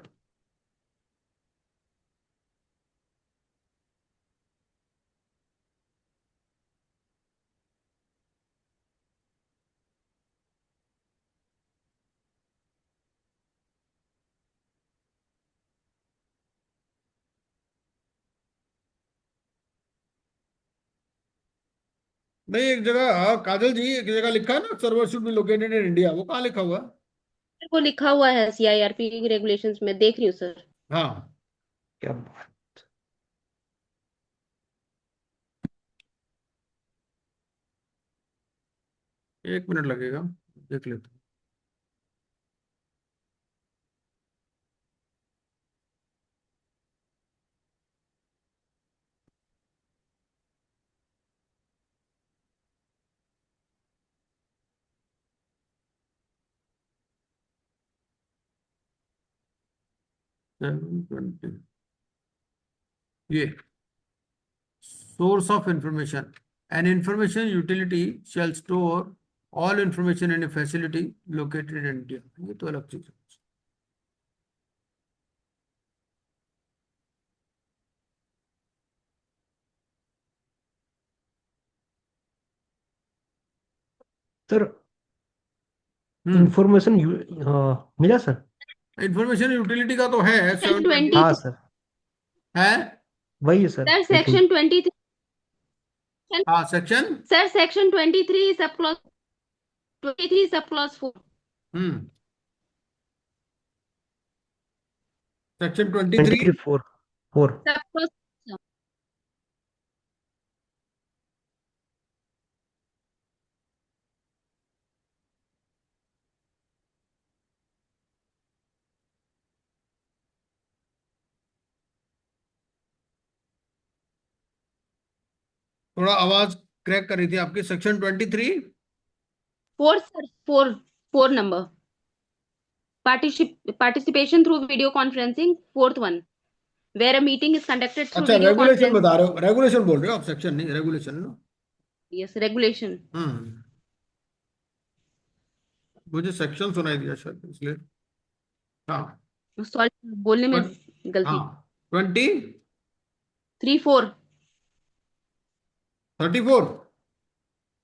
नहीं, एक जगह काजल जी, एक जगह लिखा है ना, server should be located in India, वो कहाँ लिखा हुआ है? वो लिखा हुआ है CIRP रेगुलेशंस में, देख रही हूँ सर। हाँ, क्या बात। एक मिनट लगेगा, देख लेते हैं। 720 ये source of information. An information utility shall store all information in a facility located in India. ये तो अलग चीज है। सर हम्म, इंफॉर्मेशन मिला सर। इंफॉर्मेशन यूटिलिटी का तो है सेक्शन 720 हाँ 23 सर, है। वही है sir, sir, I section think. 23 हाँ, section, sir, section 23 sub clause 23 sub clause 4 हम्म, सेक्शन 23। 23 4 4। Sub clause. थोड़ा आवाज क्रैक कर रही थी आपकी। Section 23। 4 sir, 4 4 number, participation through video conferencing, fourth one, where a meeting is conducted through अच्छा, video regulation conference. बता रहे हो, रेगुलेशन बोल रहे हो आप, सेक्शन नहीं, रेगुलेशन ना। Yes, regulation. हम्म, मुझे सेक्शन सुनाई दिया शायद, इसलिए। हाँ, Sorry, बोलने में but- गलती। हाँ, 20 3 4 34।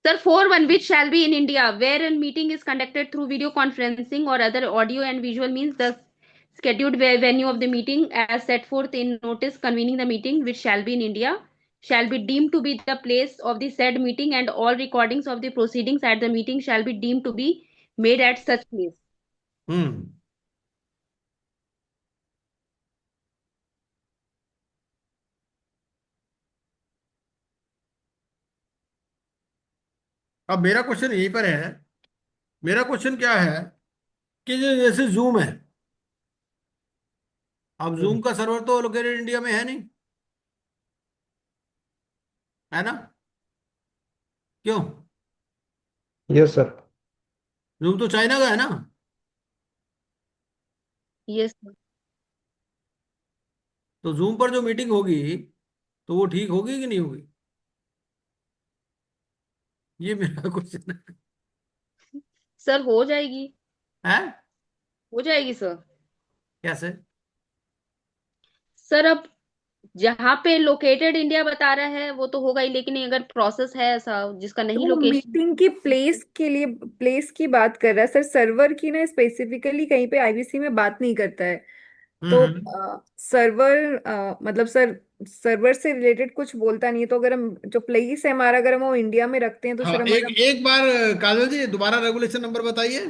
Sir, 4 1, which shall be in India, where a meeting is conducted through video conferencing or other audio and visual means, the scheduled venue of the meeting as set forth in notice convening the meeting, which shall be in India, shall be deemed to be the place of the said meeting, and all recordings of the proceedings at the meeting shall be deemed to be made at such place. हम्म, अब मेरा question यहीं पर है। मेरा question क्या है कि जैसे जूम है, अब जूम का सर्वर तो लोकेटेड इंडिया में है नहीं, है ना? क्यों? Yes sir. जूम तो चाइना का है ना। Yes, sir. तो जूम पर जो मीटिंग होगी, तो वो ठीक होगी कि नहीं होगी? ये मेरा क्वेश्चन है। सर, हो जाएगी। है? हो जाएगी सर। कैसे? सर, अब जहाँ पे लोकेटेड इंडिया बता रहा है वो तो होगा ही, लेकिन अगर प्रोसेस है ऐसा जिसका तो नहीं वो लोकेशन। मीटिंग की प्लेस के लिए, प्लेस की बात कर रहा है सर, सर्वर की ना स्पेसिफिकली कहीं पे आईबीसी में बात नहीं करता है। तो हम्म, सर्वर मतलब सर, सर्वर से रिलेटेड कुछ बोलता नहीं है। तो अगर हम जो प्लेस है हमारा, अगर हम वो इंडिया में रखते हैं तो हाँ, सर एक हमारा एक बार काजल जी दोबारा रेगुलेशन नंबर बताइए।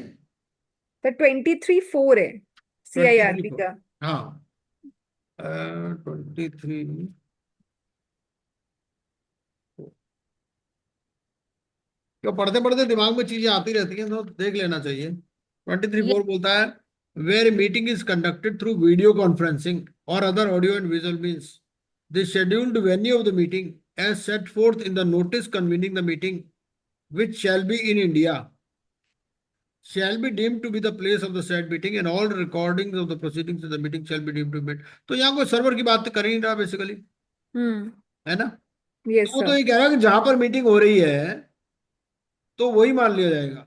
सर 23 4 है 23 CIRP पर। का। हाँ, 23। क्यों, पढ़ते पढ़ते दिमाग में चीजें आती रहती हैं, तो देख लेना चाहिए। 23 4 बोलता है, where meeting is conducted through video conferencing और other audio and visual means, the scheduled venue of the meeting as set forth in the notice convening the meeting which shall be in India shall be deemed to be the place of the said meeting and all recordings of the proceedings of the meeting shall be deemed to be made। तो यहाँ कोई server की बात कर ही नहीं रहा basically, हम्म। है ना? यस तो वो तो सर। ये कह रहा है कि जहां पर मीटिंग हो रही है तो वही मान लिया जाएगा,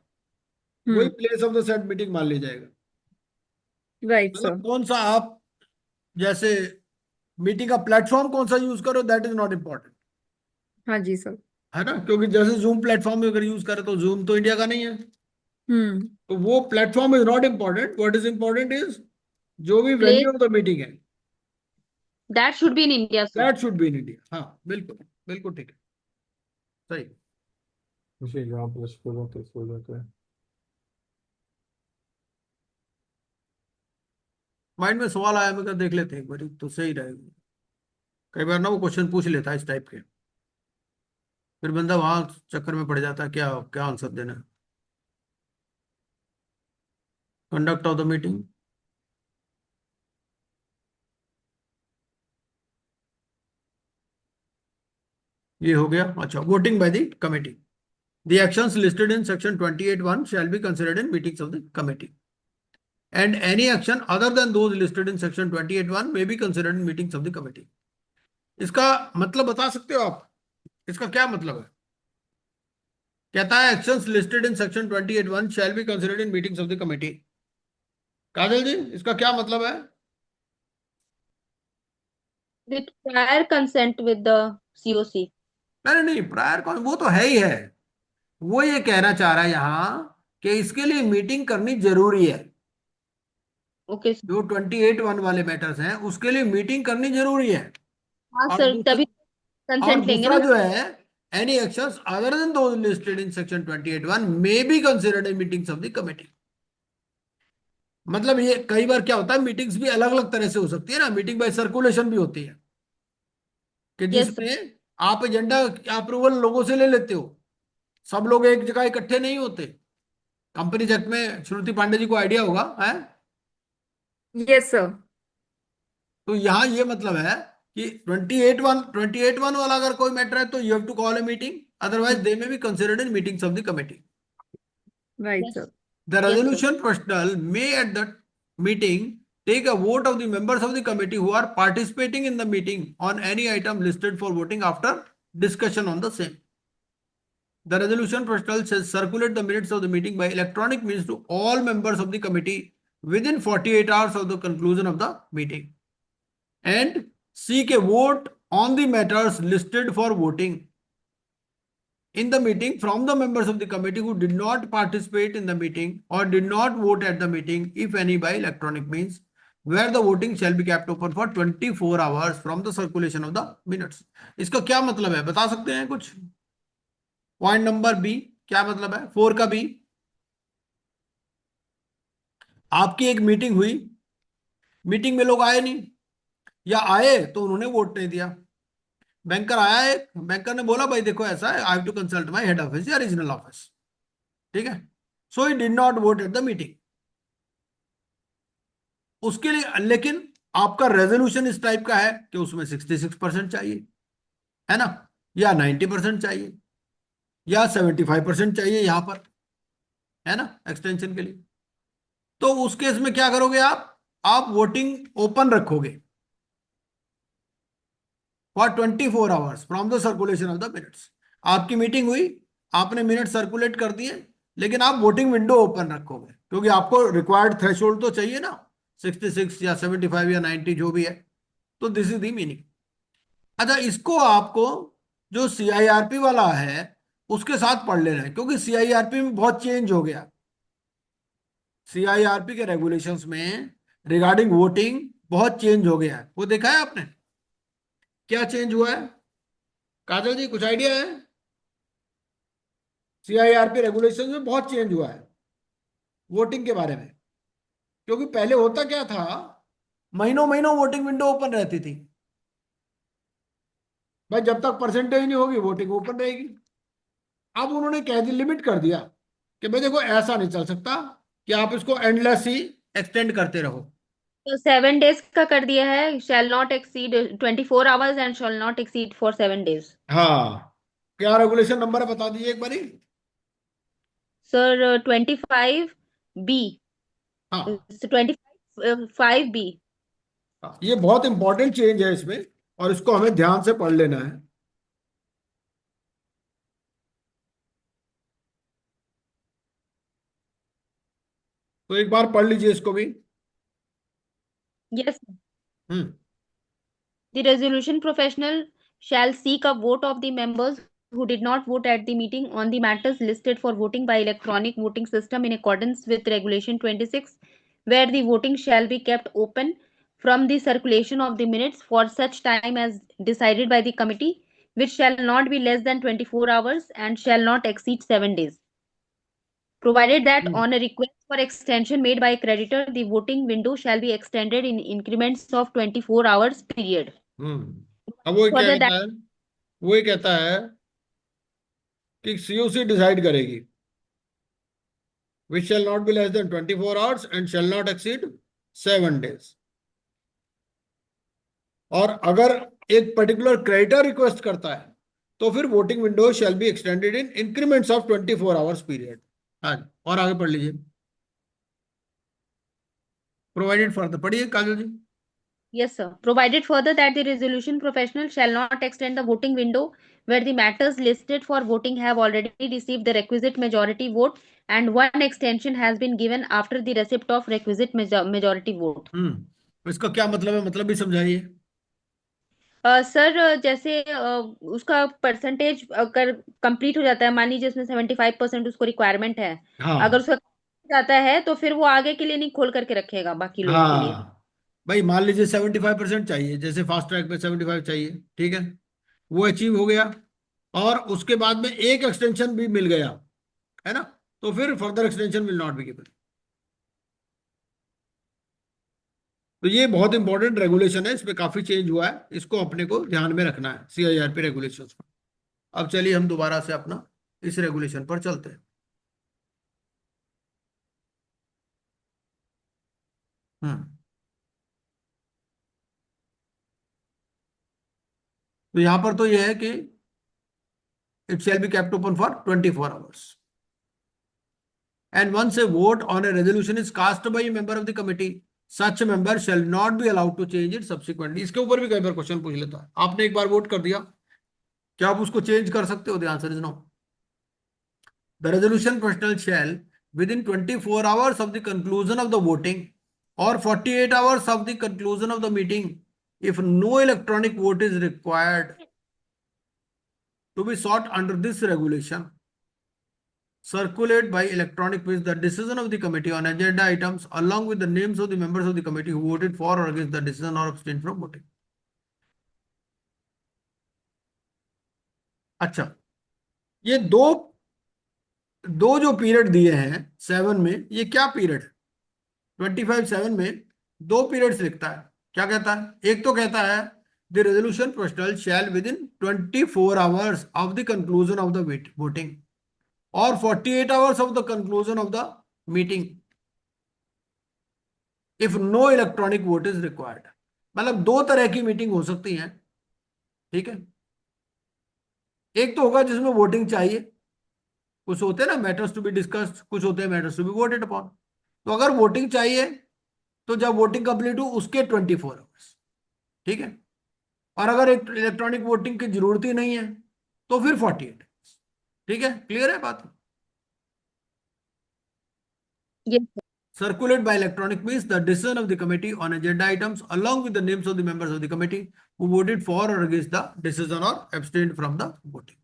वही hmm. Place of the said meeting मान लिया जाएगा। राइट मतलब सर। कौन सा आप, जैसे मीटिंग का प्लेटफॉर्म कौन सा यूज करो, दैट इज नॉट इम्पोर्टेंट, हाँ जी सर। है ना? क्योंकि जैसे जूम प्लेटफॉर्म अगर यूज करें तो जूम तो इंडिया का नहीं है, हम्म। तो वो platform is not important. What is important is जो भी place venue of the meeting है, that should be in India sir. That should be in India. हाँ, बिल्कुल, बिल्कुल ठीक है, सही। इसे यहाँ प्लस हो जाता है। माइंड में सवाल आया, मैं कहा देख लेते हैं एक बार तो सही रहेगा। कई बार ना वो क्वेश्चन पूछ लेता है इस टाइप के, फिर बंदा वहां चक्कर में पड़ जाता है, क्या क्या आंसर देना है। कंडक्ट ऑफ द मीटिंग, ये हो गया। अच्छा, voting by the committee. The actions listed in section 28(1) shall be considered in meetings of the committee. And any action other than those listed in section 28(1) may be considered in meetings of the committee. इसका मतलब बता सकते हो आप, इसका क्या मतलब है? कहता है actions listed in section 28(1) shall be considered in meetings of the committee. काजल जी, इसका क्या मतलब है? With prior consent with the COC. नहीं नहीं, प्रायर कौन, वो तो है ही है। वो ये कहना चाह रहा है यहाँ कि इसके लिए मीटिंग करनी जरूरी है। Okay. जो 28(1) वाले मैटर्स हैं उसके लिए मीटिंग करनी जरूरी है। हाँ और सर, दूसरा, तभी और कंसेंट लेंगे दूसरा ना। जो है, any actions other than those listed in section 28(1) may be considered in meetings of the committee. मतलब ये कई बार क्या होता है, मीटिंग्स भी अलग अलग तरह से हो सकती है ना। मीटिंग बाय सर्कुलेशन भी होती है कि यस सर। जिसमें आप एजेंडा अप्रूवल लोगों से ले लेते हो, सब लोग एक जगह इकट्ठे नहीं होते। कंपनी एक्ट में श्रुति पांडे जी को आइडिया होगा है। Yes sir. तो यहाँ ये मतलब है कि 28(1) वाला अगर कोई मैटर है तो you have to call a meeting, otherwise they may be considered in meetings of the committee. Right yes sir. The yes sir. resolution personnel may at the meeting take a vote of the members of the committee who are participating in the meeting on any item listed for voting after discussion on the same. The resolution personnel shall circulate the minutes of the meeting by electronic means to all members of the committee within 48 hours of the conclusion of the meeting and seek a vote on the matters listed for voting in the meeting from the members of the committee who did not participate in the meeting or did not vote at the meeting, if any, by electronic means, where the voting shall be kept open for 24 hours from the circulation of the minutes. इसका क्या मतलब है, बता सकते हैं कुछ? Point number B क्या मतलब है, 4 का बी? आपकी एक मीटिंग हुई, मीटिंग में लोग आए नहीं, या आए तो उन्होंने वोट नहीं दिया। बैंकर आया है, बैंकर ने बोला भाई देखो ऐसा है, I have to consult my head office या रीजनल ऑफिस, ठीक है। So he did not vote at the meeting. उसके लिए लेकिन आपका रेजोल्यूशन इस टाइप का है कि उसमें 66% चाहिए, है ना, या 90% चाहिए, या 75% चाहिए यहां पर, है ना, एक्सटेंशन के लिए। तो उस केस में क्या करोगे आप वोटिंग ओपन रखोगे for 24 hours from the circulation of the minutes. आपकी मीटिंग हुई, आपने मिनट सर्कुलेट कर दिए, लेकिन आप वोटिंग विंडो ओपन रखोगे क्योंकि आपको रिक्वायर्ड थ्रेशोल्ड तो चाहिए ना, 66 या 75 या 90 जो भी है। तो दिस इज द मीनिंग। अच्छा, इसको आपको जो सीआईआरपी वाला है उसके साथ पढ़ लेना है क्योंकि सीआईआरपी में बहुत चेंज हो गया। सीआईआरपी के रेगुलेशंस में रिगार्डिंग वोटिंग बहुत चेंज हो गया है। वो देखा है आपने, क्या चेंज हुआ है? काजल जी कुछ आइडिया है? सीआईआरपी रेगुलेशन में बहुत चेंज हुआ है वोटिंग के बारे में। क्योंकि पहले होता क्या था, महीनों महीनों वोटिंग विंडो ओपन रहती थी भाई, जब तक परसेंटेज नहीं होगी वोटिंग ओपन रहेगी। अब उन्होंने कह दी, लिमिट कर दिया कि भाई देखो ऐसा नहीं चल सकता कि आप इसको एंडलेस ही एक्सटेंड करते रहो। तो 7 days का कर दिया है, shall not exceed 24 hours and shall not exceed for 7 days. हाँ, क्या रेगुलेशन नंबर है बता दीजिए एक बारी। Sir 25B. हाँ 25B. हाँ, ये बहुत इंपॉर्टेंट चेंज है इसमें और इसको हमें ध्यान से पढ़ लेना है। तो एक बार पढ़ लीजिए इसको भी। Yes. Hmm The resolution professional shall seek a vote of the members who did not vote at the meeting on the matters listed for voting by electronic voting system in accordance with Regulation 26, where the voting shall be kept open from the circulation of the minutes for such time as decided by the committee, which shall not be less than 24 hours and shall not exceed 7 days. Provided that on a request for extension made by a creditor, the voting window shall be extended in increments of 24 hours period. अब वो क्या Further कहता है, वो ये कहता है कि सीओसी डिसाइड करेगी, which shall not be less than 24 hours and shall not exceed 7 days. और अगर एक पर्टिकुलर क्रेडिटर रिक्वेस्ट करता है तो फिर voting window shall be extended in increments of 24 hours period. हाँ, और आगे पढ़ लीजिए। प्रोवाइडेड फॉर द, पढ़िए काजल जी। Yes, sir. Provided further that the resolution professional shall not extend the voting window where the matters listed for voting have already received the requisite majority vote and one extension has been given after the receipt of requisite majority vote. इसका क्या मतलब है, मतलब भी समझाइए। Sir जैसे उसका percentage अगर कंप्लीट हो जाता है, मान लीजिए उसमें 75% उसको रिक्वायरमेंट है, हाँ अगर उसका जाता है तो फिर वो आगे के लिए नहीं खोल करके रखेगा बाकी लोगों के लिए। हाँ भाई, मान लीजिए 75% चाहिए, जैसे फास्ट ट्रैक पे 75 चाहिए, ठीक है, वो अचीव हो गया और उसके बाद में एक एक्सटेंशन भी मिल गया, है ना, तो फिर further extension will not be given. तो ये बहुत इंपॉर्टेंट रेगुलेशन है, इसमें काफी चेंज हुआ है, इसको अपने को ध्यान में रखना है सीआईआरपी रेगुलेशन में। अब चलिए हम दोबारा से अपना इस रेगुलेशन पर चलते हैं। हम्म तो यहां पर तो यह है कि it shall be kept open for 24 hours and once a vote on a resolution is cast by a member of the committee, such member shall not be allowed to change it subsequently। इसके ऊपर भी कई बार question पूछ लेता है, आपने एक बार vote कर दिया, क्या आप उसको चेंज कर सकते हो? The answer is no. The resolution personnel shall within 24 hours of the conclusion of the voting or 48 hours of the conclusion of the meeting, if no electronic vote is required to be sought under this regulation, circulate by electronic means the decision of the committee on agenda items along with the names of the members of the committee who voted for or against the decision or abstained from voting। अच्छा, ये दो दो जो period दिए हैं 7 में, ये क्या पीरियड है? 25/7 में दो पीरियड्स लिखता है। क्या कहता है? एक तो कहता है the resolution personnel shall within 24 hours of the conclusion of the voting और 48 hours of the conclusion of the meeting if no electronic vote is required. मतलब दो तरह की मीटिंग हो सकती है, ठीक है। एक तो होगा जिसमें वोटिंग चाहिए, कुछ होते हैं ना मैटर्स टू बी डिस्कस्ड, कुछ होते हैं matters to be voted upon. तो अगर वोटिंग चाहिए तो जब वोटिंग कंप्लीट हो उसके 24 आवर्स, ठीक है। और अगर एक इलेक्ट्रॉनिक वोटिंग की जरूरत ही नहीं है तो फिर 48, ठीक है। क्लियर है बात? Yes, sir. Circulate by electronic means the decision of the committee on agenda items along with the names of the members of the committee who voted for or against the decision or abstained from the voting।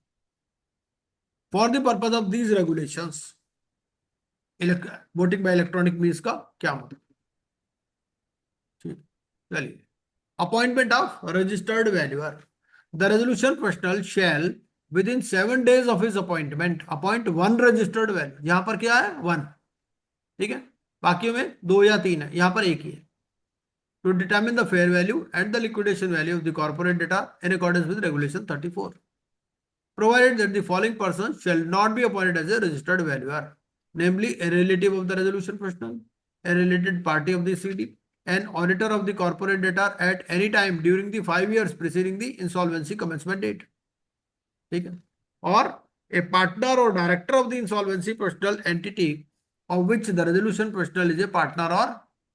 For the purpose of these regulations, voting by electronic means का क्या मतलब? चलिए, appointment of registered valuer. The resolution personnel shall within 7 days of his appointment appoint one registered value. यहां पर क्या है? 1, ठीक है। बाकी में 2 या 3 है, यहां पर एक ही है। To determine the fair value and the liquidation value of the corporate data in accordance with regulation 34, provided that the following persons shall not be appointed as a registered valuer, namely a relative of the resolution personnel, a related party of the CD, an auditor of the corporate data at any time during the 5 years preceding the insolvency commencement date, ठीक है, और a partner or director of the insolvency personnel entity of which the resolution personnel is a partner or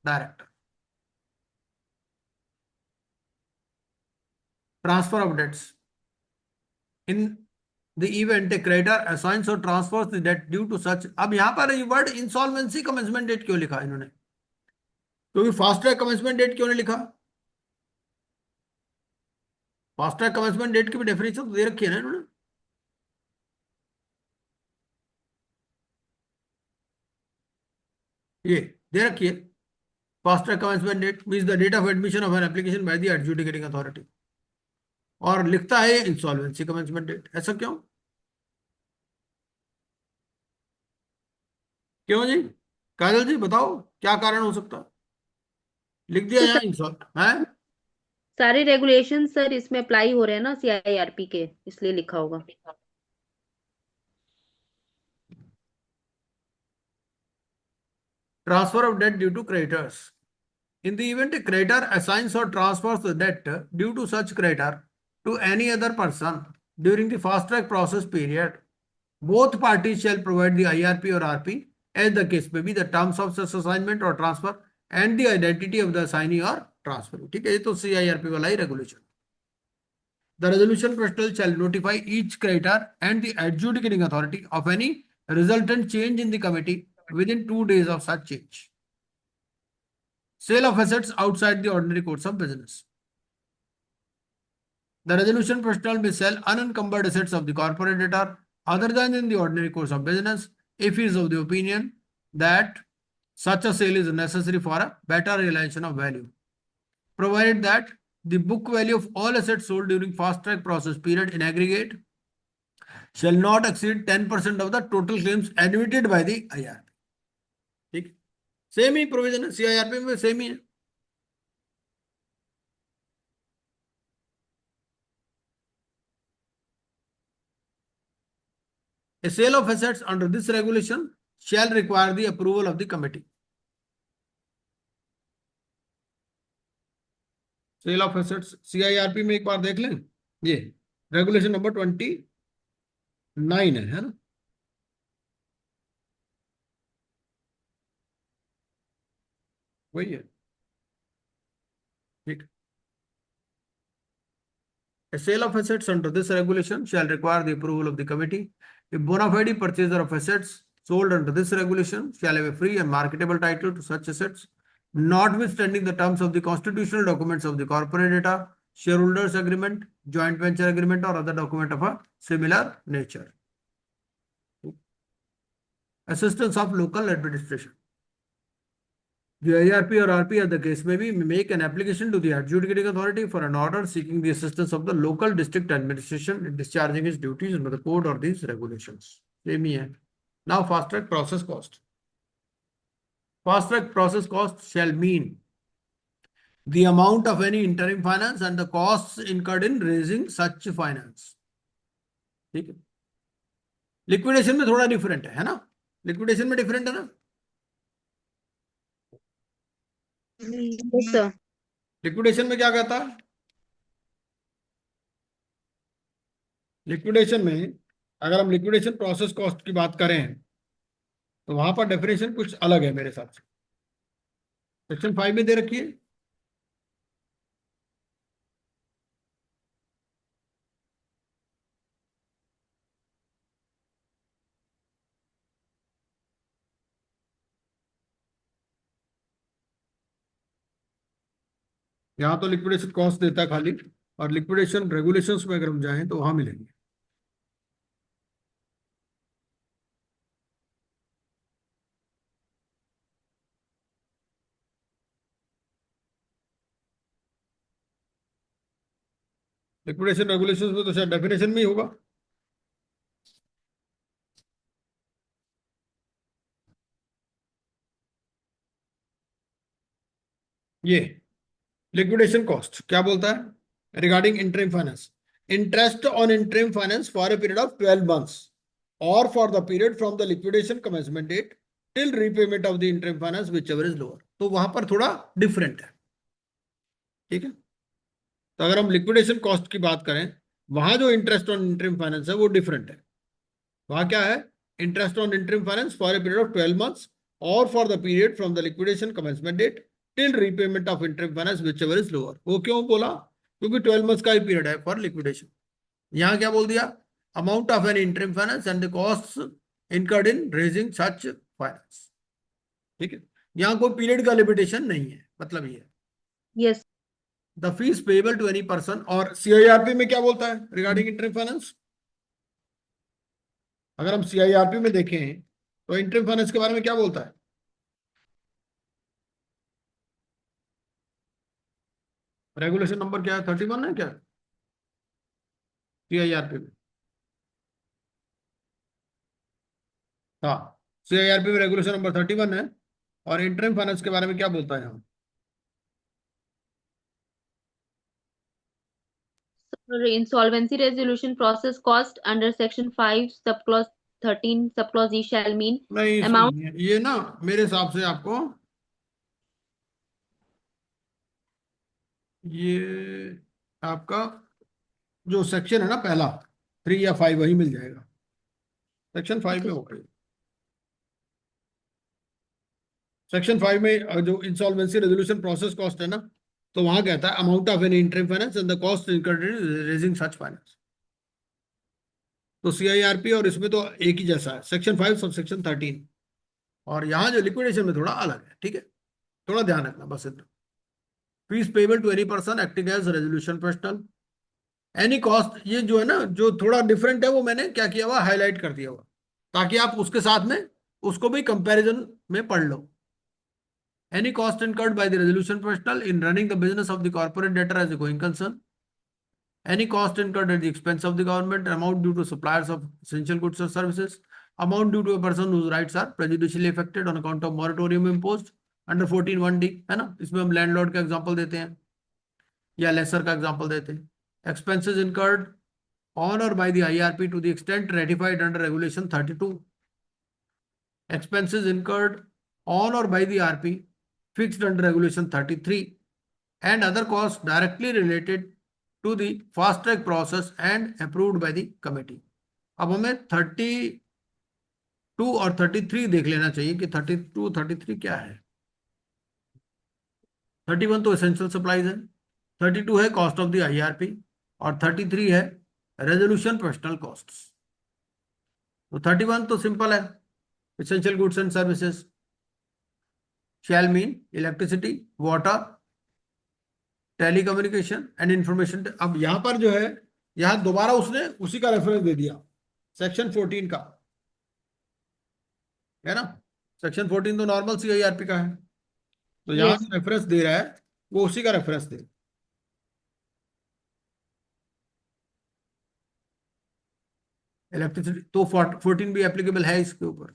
director। Transfer of debts in the event a creditor assigns or transfers the debt due to such। अब यहां पर ये word insolvency commencement date क्यों लिखा इन्होंने? क्योंकि fast track commencement date क्यों नहीं लिखा? फास्ट ट्रैक कमेंसमेंट डेट की भी डेफिनेशन तो दे रखी है ना इन्होंने। ये दे रखी है, fast track commencement date means the date of admission of an application by the adjudicating authority. और लिखता है इंसॉल्वेंसी कमेंसमेंट डेट। ऐसा क्यों? क्यों जी? काजल जी बताओ क्या कारण हो सकता है? लिख दिया तो यहाँ इंसॉल है। सारे रेगुलेशन सर इसमें अप्लाई हो रहे हैं ना CIRP के, इसलिए लिखा होगा। Transfer of debt due to creditors. In the event a creditor assigns or transfers the debt due to such creditor to any other person during the fast track process period, both parties shall provide the IRP or RP as the case may be, the terms of such assignment or transfer and the identity of the assignee or transfer. ठीक है, ये तो CIRP वाला ही regulation. The resolution tribunal shall notify each creditor and the adjudicating authority of any resultant change in the committee within 2 days of such change. Sale of assets outside the ordinary course of business. The resolution tribunal may sell unencumbered assets of the corporate debtor other than in the ordinary course of business if he is of the opinion that such a sale is necessary for a better realization of value, provided that the book value of all assets sold during fast track process period in aggregate shall not exceed 10% of the total claims admitted by the IRP. ठीक, same ही provision है CIRP में, same ही है। A sale of assets under this regulation shall require the approval of the committee. Sale of assets CIRP में एक बार देख लें, ये रेगुलेशन नंबर 29 है ना? वही है, ठीक। A sale of assets under this regulation shall require the approval of the committee. A bona fide purchaser of assets sold under this regulation shall have a free and marketable title to such assets, notwithstanding the terms of the constitutional documents of the corporate data, shareholders agreement, joint venture agreement, or other document of a similar nature. Assistance of local administration. The IRP or RP, as the case may be, may make an application to the adjudicating authority for an order seeking the assistance of the local district administration in discharging its duties under the code or these regulations. Same ही है। Now, fast track process cost. Fast track process cost shall mean the amount of any interim finance and the costs incurred in raising such finance. ठीक है। Liquidation में थोड़ा different है ना? Liquidation में different है ना? Yes, sir. लिक्विडेशन में क्या कहता है? लिक्विडेशन में अगर हम लिक्विडेशन प्रोसेस कॉस्ट की बात करें तो वहां पर डेफिनेशन कुछ अलग है मेरे हिसाब से। सेक्शन 5 में दे रखी है। यहाँ तो लिक्विडेशन कॉस्ट देता है खाली, और लिक्विडेशन रेगुलेशंस में अगर हम जाएं तो वहां मिलेंगे। लिक्विडेशन रेगुलेशंस में तो शायद डेफिनेशन में ही होगा। ये लिक्विडेशन कॉस्ट क्या बोलता है? Regarding interim finance, interest on interim finance for a period of 12 months और for the period from the liquidation commencement date till repayment of the interim finance whichever is lower. तो वहां पर थोड़ा different है, ठीक है। तो अगर हम लिक्विडेशन कॉस्ट की बात करें, वहां जो इंटरेस्ट ऑन इंटरिम फाइनेंस है वो डिफरेंट है। वहां क्या है? Interest on interim finance for a period of 12 months और for the period from the liquidation commencement date till repayment of interim finance whichever is lower. वो क्यों बोला? क्योंकि 12 months का ही पीरियड है फॉर लिक्विडेशन। यहां क्या बोल दिया? Amount of an interim finance and the cost incurred in raising such finance. ठीक है, यहां कोई पीरियड का लिमिटेशन नहीं है, मतलब ये है। Yes. The fees payable to any person, और CIRP में क्या बोलता है रिगार्डिंग इंटरिम फाइनेंस? अगर हम CIRP में देखें तो इंटरिम फाइनेंस के बारे में क्या बोलता है? रेगुलेशन नंबर क्या है? 31 है क्या? CIRP में। हाँ, CIRP में रेगुलेशन नंबर 31 है। और इंटरिम फाइनेंस के बारे में क्या बोलता है यहाँ? Insolvency resolution process cost under section 5 subclause 13 subclause E shall mean नहीं, इसमें amount. नहीं है। ये ना मेरे हिसाब से आपको ये आपका जो सेक्शन है ना पहला 3 या 5 वही मिल जाएगा। सेक्शन 5 में होगा। सेक्शन 5 में जो इंसॉल्वेंसी रेजोल्यूशन प्रोसेस कॉस्ट है ना, तो वहां कहता है amount of any interim finance and the cost incurred in raising such finance. तो CIRP और इसमें तो एक ही जैसा है, सेक्शन 5 सब सेक्शन 13। और यहाँ जो लिक्विडेशन में थोड़ा अलग है, ठीक है, थोड़ा ध्यान रखना बस इतना। Fees payable to any person acting as resolution professional, any cost, ये जो है ना जो थोड़ा डिफरेंट है वो मैंने क्या किया हुआ हाईलाइट कर दिया हुआ, ताकि आप उसके साथ में उसको भी कंपैरिजन में पढ़ लो। Any cost incurred by the resolution professional in running the business of the corporate debtor as a going concern. Any cost incurred at the expense of the government, amount due to suppliers of essential goods or services, amount due to a person whose rights are prejudicially affected on account of moratorium imposed under 14(1)(d) है ना, इसमें हम landlord का example देते हैं या laser का example देते हैं। Expenses incurred on or by the IRP to the extent ratified under regulation 32. Expenses incurred on or by the RP fixed under regulation 33, and other costs directly related to the fast track process and approved by the committee. अब हमें 32 और 33 देख लेना चाहिए कि 32 33 क्या है। 31 तो एसेंशियल सप्लाईज है, 32 है कॉस्ट ऑफ द IRP और 33 है रेजोल्यूशन प्रोफेशनल कॉस्ट्स। तो 31 तो सिंपल है, essential goods and services shall mean electricity, water, telecommunication and information. अब यहां पर जो है, यहां दोबारा उसने उसी का रेफरेंस दे दिया, सेक्शन 14 का है ना। सेक्शन 14 तो नॉर्मल CIRP का है, तो यहां Yes. जो रेफरेंस दे रहा है वो उसी का रेफरेंस दे। इलेक्ट्रिसिटी तो 14 भी एप्लीकेबल है इसके ऊपर।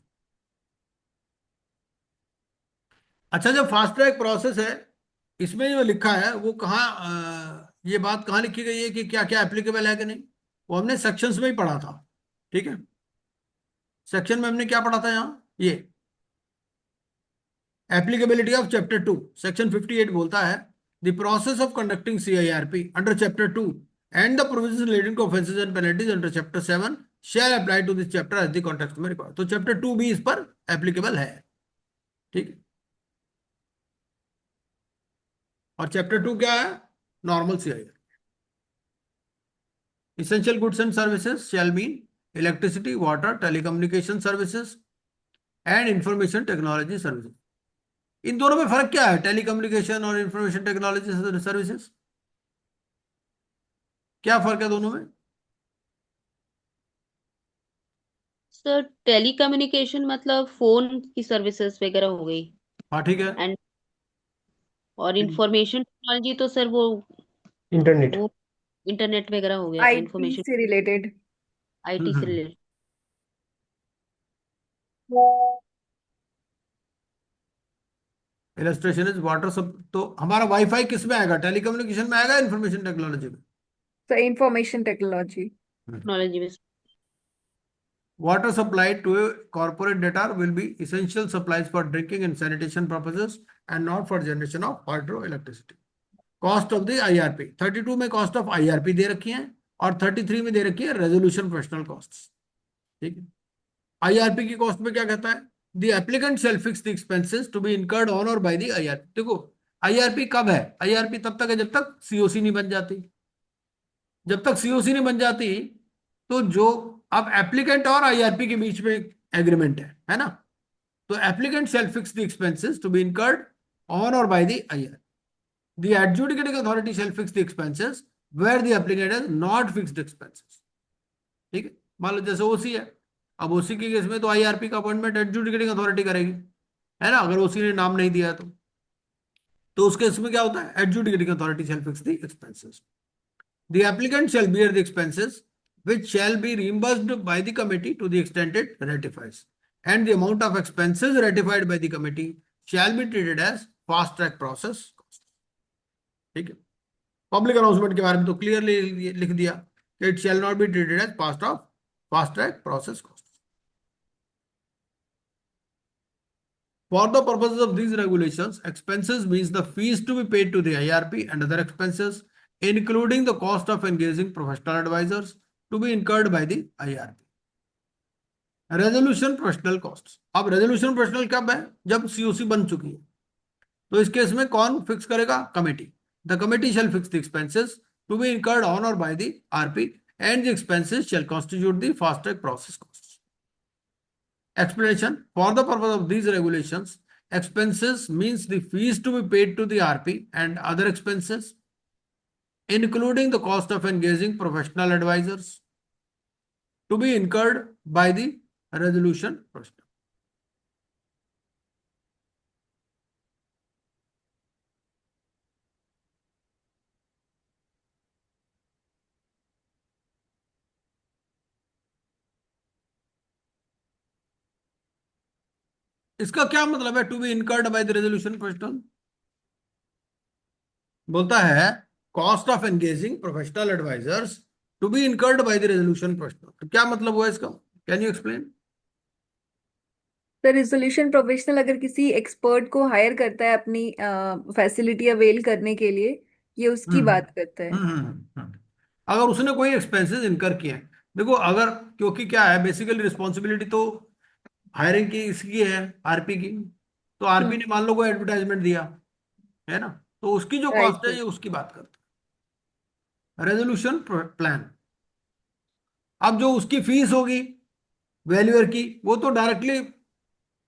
अच्छा, जब फास्ट ट्रैक प्रोसेस है, इसमें जो लिखा है वो कहाँ, ये बात कहाँ लिखी गई है कि क्या क्या एप्लीकेबल है कि नहीं, वो हमने सेक्शंस में ही पढ़ा था, ठीक है। सेक्शन में हमने क्या पढ़ा था यहाँ, ये एप्लीकेबिलिटी ऑफ चैप्टर 2 सेक्शन 58 बोलता है the process of conducting CIRP under chapter 2 and the provisions relating to offences and penalties under chapter 7 shall apply to this chapter as the context में रिक्वायर्ड। तो चैप्टर 2 भी इस पर applicable है, ठीक है। और चैप्टर 2 क्या है, normal CIRP। Essential goods and services shall mean electricity, water, telecommunication services and information technology services. इन दोनों में फर्क क्या है, टेलीकम्युनिकेशन और इंफॉर्मेशन टेक्नोलॉजी सर्विसेज, क्या फर्क है दोनों में? सर टेलीकम्युनिकेशन मतलब फोन की सर्विसेज वगैरह हो गई, हाँ ठीक है। एंड और इंफॉर्मेशन टेक्नोलॉजी तो सर वो इंटरनेट। इंटरनेट वगैरह हो गया, IT इंफॉर्मेशन से रिलेटेड। IT से रिलेटेड। इलस्ट्रेशन इज वाटर सब, तो हमारा वाईफाई किस में आएगा, टेलीकम्युनिकेशन में आएगा, इंफॉर्मेशन टेक्नोलॉजी में? So information technology. टेक्नोलॉजी में। Water supplied to a corporate debtor will be essential supplies for drinking and sanitation purposes and not for generation of hydroelectricity. Cost of the IRP 32 में cost of IRP दे रखी है और 33 में दे रखी है resolution professional costs, ठीक है। IRP की कॉस्ट में क्या कहता है, the applicant shall fix the expenses to be incurred on or by the IRP। देखो IRP कब है, IRP तब तक है जब तक COC नहीं बन जाती। जब तक COC नहीं बन जाती तो जो अब एप्लीकेंट और IRP के बीच में एग्रीमेंट है ना, तो applicant shall fix the expenses to be incurred on और by the IRP। The adjudicating authority shall fix the expenses where the applicant has not fixed expenses, ठीक है। मान लो जैसे OC है, अब OC के केस में तो IRP का अपॉइंटमेंट एडजुडिकेटिंग अथॉरिटी करेगी, है ना, अगर OC ने नाम नहीं दिया तो उस केस में क्या होता है, adjudicating authority shall fix the expenses. The applicant shall bear the expenses which shall be reimbursed by the committee to the extent it ratifies, and the amount of expenses ratified by the committee shall be treated as fast track process cost. ठीक है, public announcement के बारे में तो clearly लिख दिया कि it shall not be treated as fast track process cost. For the purposes of these regulations, expenses means the fees to be paid to the IRP and other expenses, including the cost of engaging professional advisors to be incurred by the IRP. Resolution professional cost. अब resolution professional कब है? जब COC बन चुकी है. तो इस case में कौन फिक्स करेगा? Committee. The committee shall fix the expenses to be incurred on or by the RP and the expenses shall constitute the fast track process costs. Explanation: for the purpose of these regulations, expenses means the fees to be paid to the RP and other expenses, including the cost of engaging professional advisors, to be incurred by the resolution professional. इसका क्या मतलब है to be incurred by the resolution professional? बोलता है cost of engaging professional advisors to be incurred by the resolution professional. तो क्या मतलब हुआ इसका? Can you explain? तो रेजोल्यूशन प्रोफेशनल अगर किसी एक्सपर्ट को हायर करता है अपनी फैसिलिटी अवेल करने के लिए, ये उसकी बात करता है. अगर उसने कोई एक्सपेंसेस इनकर किए हैं, देखो अगर, क्योंकि क्या है बेसिकली रिस्पॉन्सिबिलिटी तो हायरिंग की इसकी है, आरपी की. तो आरपी ने मान लो कोई एडवर्टाइजमेंट दिया है ना, तो उसकी जो Right, कॉस्ट है sir. ये उसकी बात करते हैं. रेजोल्यूशन प्लान, अब जो उसकी फीस होगी वैल्यूअर की, वो तो डायरेक्टली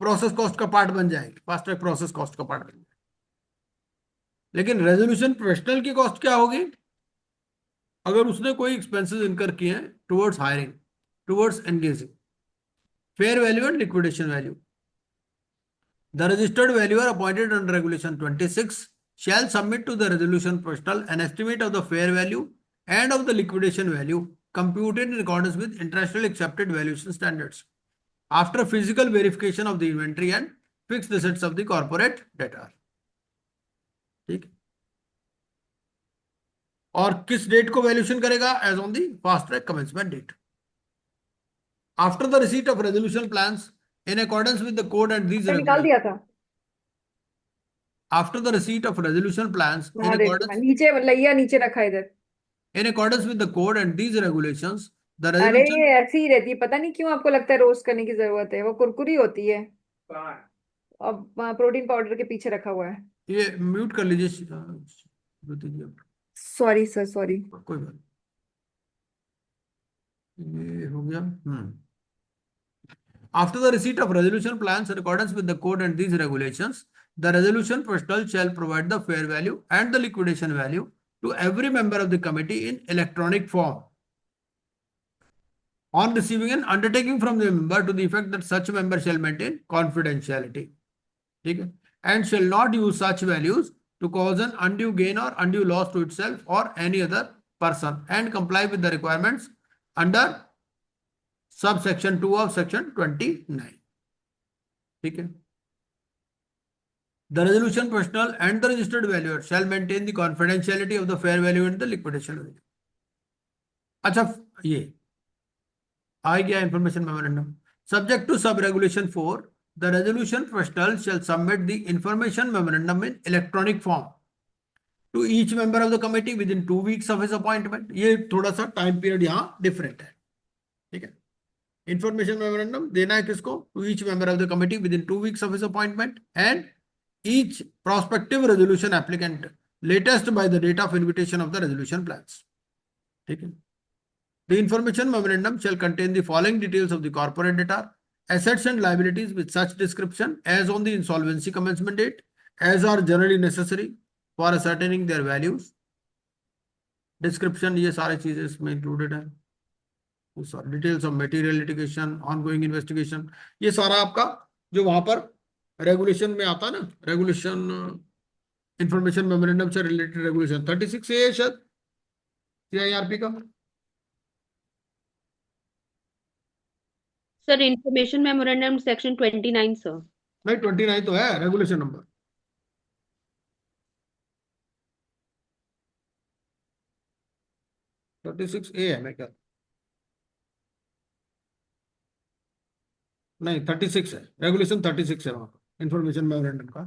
प्रोसेस कॉस्ट का पार्ट बन जाएगी, फास्ट ट्रैक प्रोसेस कॉस्ट का पार्ट बन जाएगी. लेकिन रेजोल्यूशन प्रोफेशनल की कॉस्ट क्या होगी? अगर उसने कोई एक्सपेंसेस इनकर किए हैं towards hiring, towards engaging, fair value and liquidation value. The registered valuer appointed under Regulation 26 shall submit to the resolution professional an estimate of the fair value and of the liquidation value computed in accordance with internationally accepted valuation standards after physical verification of the inventory and fixed assets of the corporate debtor. ठीक है. और किस date को valuation करेगा? As on the fast track commencement date. After the receipt of resolution plans in accordance with the code and these निकाल regulations, दिया था. after the receipt of resolution plans in हाँ देखो, accordance मैं नीचे लैया नीचे रखा है इधर. in accordance with the code and these regulations, the अरे resolution. ये ऐसी ही रहती है, पता नहीं क्यों आपको लगता है रोस्ट करने की जरूरत है. वो कुरकुरी होती है. अब प्रोटीन पाउडर के पीछे रखा हुआ है. ये म्यूट कर लीजिए ज्योति जी, अब सॉरी सर, सॉरी. कोई बात नहीं. ये हो गया. After the receipt of resolution plans in accordance with the code and these regulations, the resolution professional shall provide the fair value and the liquidation value to every member of the committee in electronic form on receiving an undertaking from the member to the effect that such member shall maintain confidentiality. ठीक है, and shall not use such values to cause an undue gain or undue loss to itself or any other person and comply with the requirements under subsection 2 of section 29. ठीक है. The resolution professional and the registered valuer shall maintain the confidentiality of the fair value and the liquidation value. अच्छा, ये आ गया information memorandum. Subject to sub regulation 4, the resolution professional shall submit the information memorandum in electronic form to each member of the committee within 2 weeks of his appointment. ये थोड़ा सा time period यहाँ different है. ठीक है. Information memorandum देना है किसको? To each member of the committee within 2 weeks of his appointment and each prospective resolution applicant latest by the date of invitation of the resolution plans. ठीक है. The information memorandum shall contain the following details of the corporate debtor, assets and liabilities with such description as on the insolvency commencement date as are generally necessary for ascertaining their values. Description ये सारी चीजें इसमें included है. Details of material litigation, ongoing investigation, ये सारा आपका जो वहां पर रेगुलेशन में आता है ना, रेगुलेशन इंफॉर्मेशन मेमोरेंडम से रिलेटेड रेगुलेशन 36 है शायद सीआईआरपी का. Sir, information memorandum section 29, sir. नहीं 29 तो है रेगुलेशन नंबर। थर्टी सिक्स ए है मैं क्या, नहीं 36 है, रेगुलेशन 36 है वहां पर इंफॉर्मेशन मेमोरेंडम का,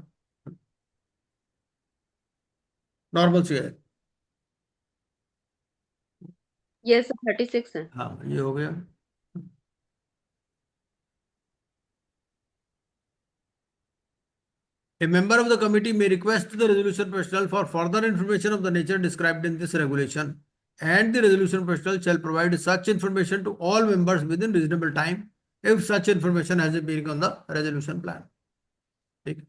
नॉर्मल सी है। Yes, sir, 36 है। हाँ ये हो गया। A member of the committee may request the resolution personnel for further information of the nature described in this regulation, and the resolution personnel shall provide such information to all members within reasonable time if such information has been on the resolution plan. ठीक है।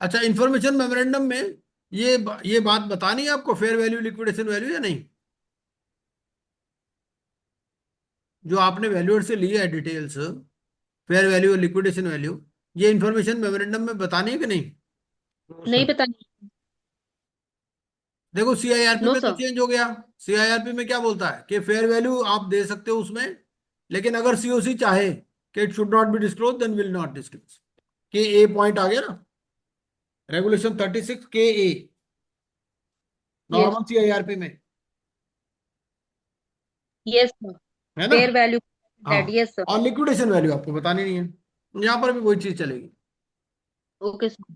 अच्छा, information memorandum में ये बात बतानी है आपको, fair value liquidation value या नहीं, जो आपने वैल्यूअर से लिया है डिटेल्स, फेयर वैल्यू और लिक्विडेशन वैल्यू, ये इंफॉर्मेशन मेमोरेंडम में बतानी है कि नहीं? नहीं पता। देखो सीआईआरपी नो में तो सर। चेंज हो गया। सीआईआरपी में क्या बोलता है कि फेयर वैल्यू आप दे सकते हो उसमें, लेकिन अगर सीओसी चाहे कि it should not be disclose then will not disclose. के ए पॉइंट आ गया ना, रेगुलेशन 36 के ए, नॉर्मल सीआईआरपी में यस सर, है ना। फेयर वैल्यू दैट, हाँ, यस सर। और लिक्विडेशन वैल्यू आपको बतानी नहीं है, यहाँ पर भी वही चीज चलेगी। Okay sir.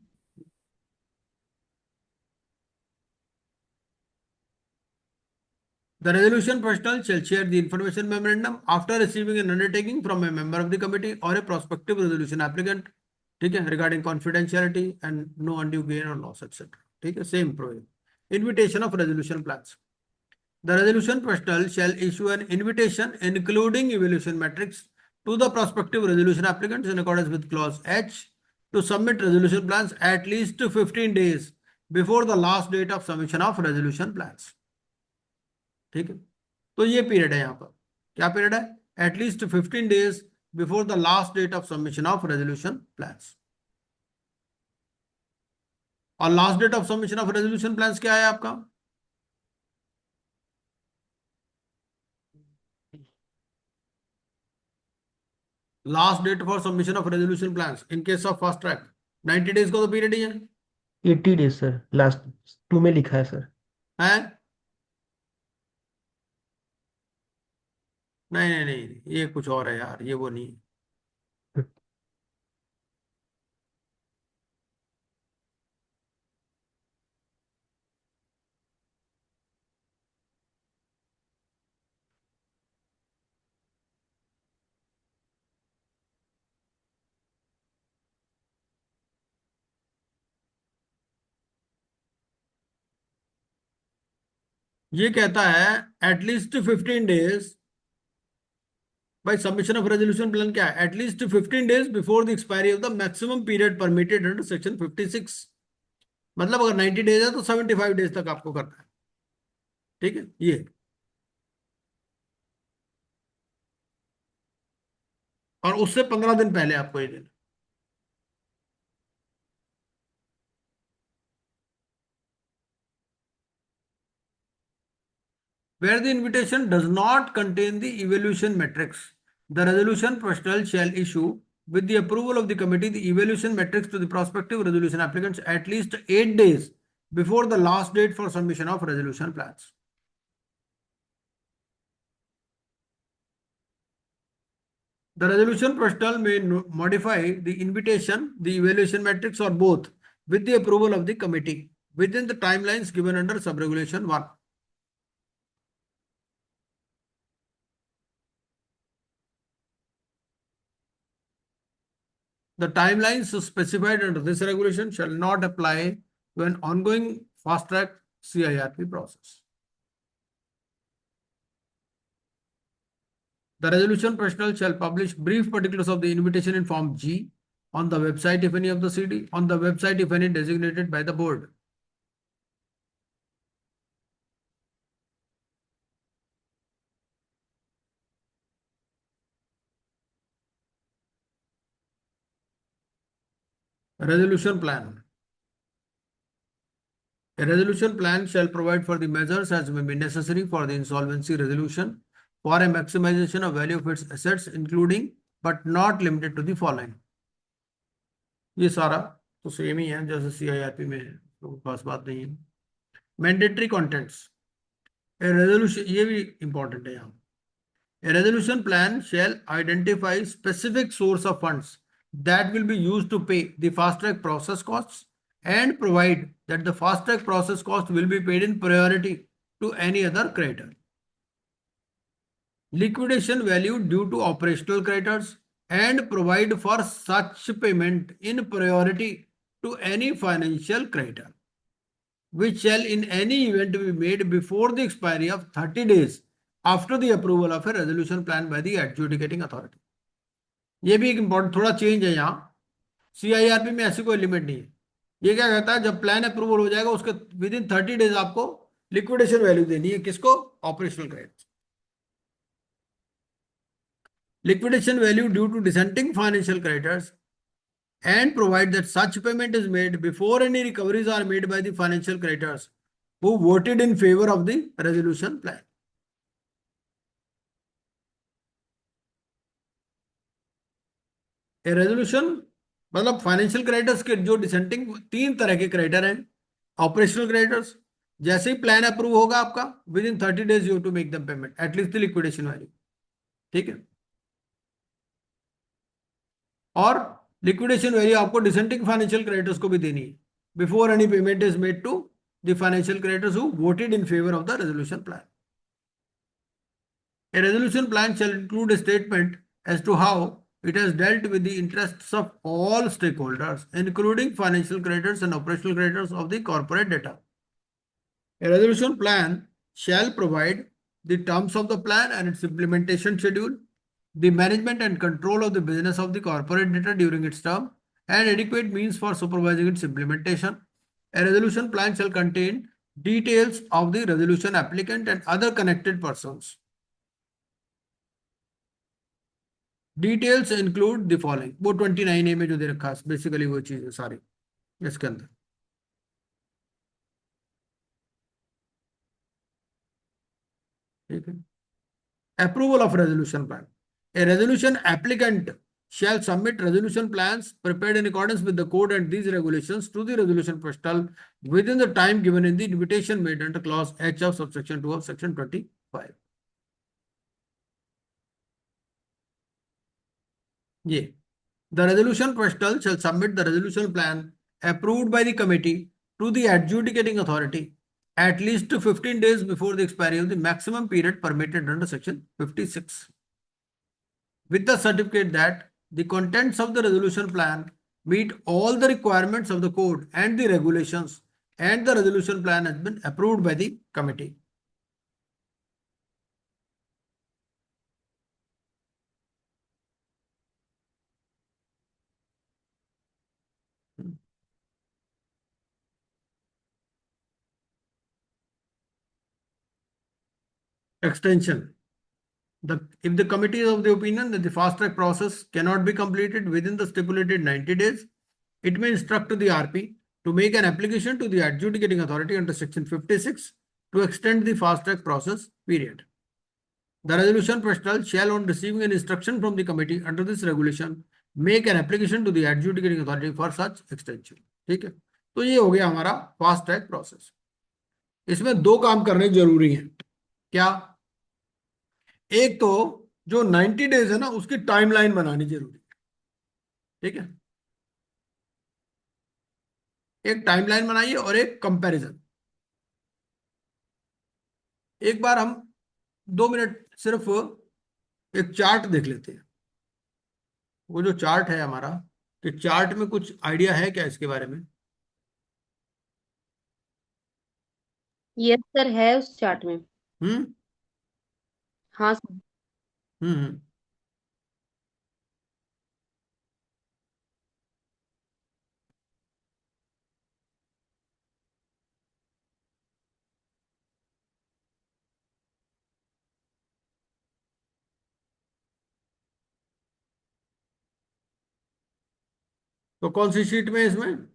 The resolution personnel shall share the information memorandum after receiving an undertaking from a member of the committee or a prospective resolution applicant, ठीक है, regarding confidentiality and no undue gain or loss etc. ठीक है, same provision. Invitation of resolution plans. The resolution personnel shall issue an invitation including evaluation metrics to the prospective resolution applicants in accordance with clause H to submit resolution plans at least 15 days before the last date of submission of resolution plans. ठीक है, तो ये period है यहाँ पर, क्या period है, at least 15 days before the last date of submission of resolution plans. और last date of submission of resolution plans क्या है आपका, last date for submission of resolution plans in case of fast track 90 days का तो period ही है। 80 days sir, last 2 में लिखा है सर। है नहीं नहीं नहीं, ये कुछ और है यार, ये वो नहीं है। ये कहता है एटलीस्ट 15 डेज, भाई सबमिशन ऑफ रेजोल्यूशन प्लान क्या है, at least 15 days before the expiry of the maximum period permitted under section 56। मतलब अगर 90 डेज है तो 75 डेज तक आपको करना है, ठीक है ये। और उससे 15 दिन पहले आपको ये देना। Where the invitation does not contain the evaluation metrics, the resolution personnel shall issue, with the approval of the committee, the evaluation metrics to the prospective resolution applicants at least 8 days before the last date for submission of resolution plans. The resolution personnel may modify the invitation, the evaluation metrics, or both with the approval of the committee within the timelines given under sub-regulation 1. The timelines specified under this regulation shall not apply to an ongoing fast-track CIRP process. The resolution personnel shall publish brief particulars of the invitation in Form G on the website, if any of the CD, on the website, if any designated by the board. Resolution plan. A resolution plan shall provide for the measures as may be necessary for the insolvency resolution for a maximization of value of its assets, including but not limited to the following. ये सारा तो same ही है जैसे CIRP में है, तो खास बात नहीं है. मैंडेटरी कंटेंट्स, ए रेजोल्यूशन, ये भी इंपॉर्टेंट है यहाँ. A resolution plan shall identify specific source of funds that will be used to pay the fast track process costs and provide that the fast track process cost will be paid in priority to any other creditor. Liquidation value due to operational creditors and provide for such payment in priority to any financial creditor, which shall in any event be made before the expiry of 30 days after the approval of a resolution plan by the adjudicating authority. ये भी एक important थोड़ा change है यहाँ. CIRP में ऐसी कोई limit नहीं है. ये क्या कहता है, जब प्लान अप्रूवल हो जाएगा उसके विद इन 30 डेज आपको लिक्विडेशन वैल्यू देनी है. किसको? Operational credit. Liquidation value due to dissenting financial creditors and provide that such payment is made before any recoveries are made by the financial creditors who voted in favor of the resolution plan. A resolution मतलब financial creditors के जो dissenting 3 तरह के creditor हैं. Operational creditors, जैसे ही plan approve होगा आपका within 30 days you to make the payment at least the liquidation value. ठीक है. और लिक्विडेशन वैल्यू आपको डिसेंटिंग फाइनेंशियल क्रेडिटर्स को भी देनी है before any payment is made to the financial creditors who voted in favour of the resolution plan. A resolution plan shall include a statement as to how it has dealt with the interests of all stakeholders, including financial creditors and operational creditors of the corporate data. A resolution plan shall provide the terms of the plan and its implementation schedule, the management and control of the business of the corporate data during its term, and adequate means for supervising its implementation. A resolution plan shall contain details of the resolution applicant and other connected persons. Details include the following. वो 29A में जो दे रखा है basically वो चीज है सारी इसके अंदर. ठीक है. Approval of resolution plan. A resolution applicant shall submit resolution plans prepared in accordance with the code and these regulations to the resolution postal within the time given in the invitation made under clause H of subsection 2 of section 25. ये the resolution postal shall submit the resolution plan approved by the committee to the adjudicating authority at least 15 days before the expiry of the maximum period permitted under section 56 with the certificate that the contents of the resolution plan meet all the requirements of the code and the regulations and the resolution plan has been approved by the committee. Extension. If the committee is of the opinion that the fast track process cannot be completed within the stipulated 90 days, it may instruct to the RP to make an application to the adjudicating authority under section 56 to extend the fast track process period. The resolution postal shall, on receiving an instruction from the committee under this regulation, make an application to the adjudicating authority for such extension. ठीक है. तो ये हो गया हमारा fast track process. इसमें 2 काम करने जरूरी हैं. क्या? एक तो जो 90 डेज है ना उसकी टाइमलाइन बनानी जरूरी है. ठीक है. एक टाइमलाइन बनाइए और एक कंपैरिजन. एक बार हम 2 मिनट सिर्फ एक चार्ट देख लेते हैं. वो जो चार्ट है हमारा, कि चार्ट में कुछ आइडिया है क्या इसके बारे में? यस सर, है उस चार्ट में. हम्म. हाँ सर. हम्म. तो कौन सी शीट में इसमें?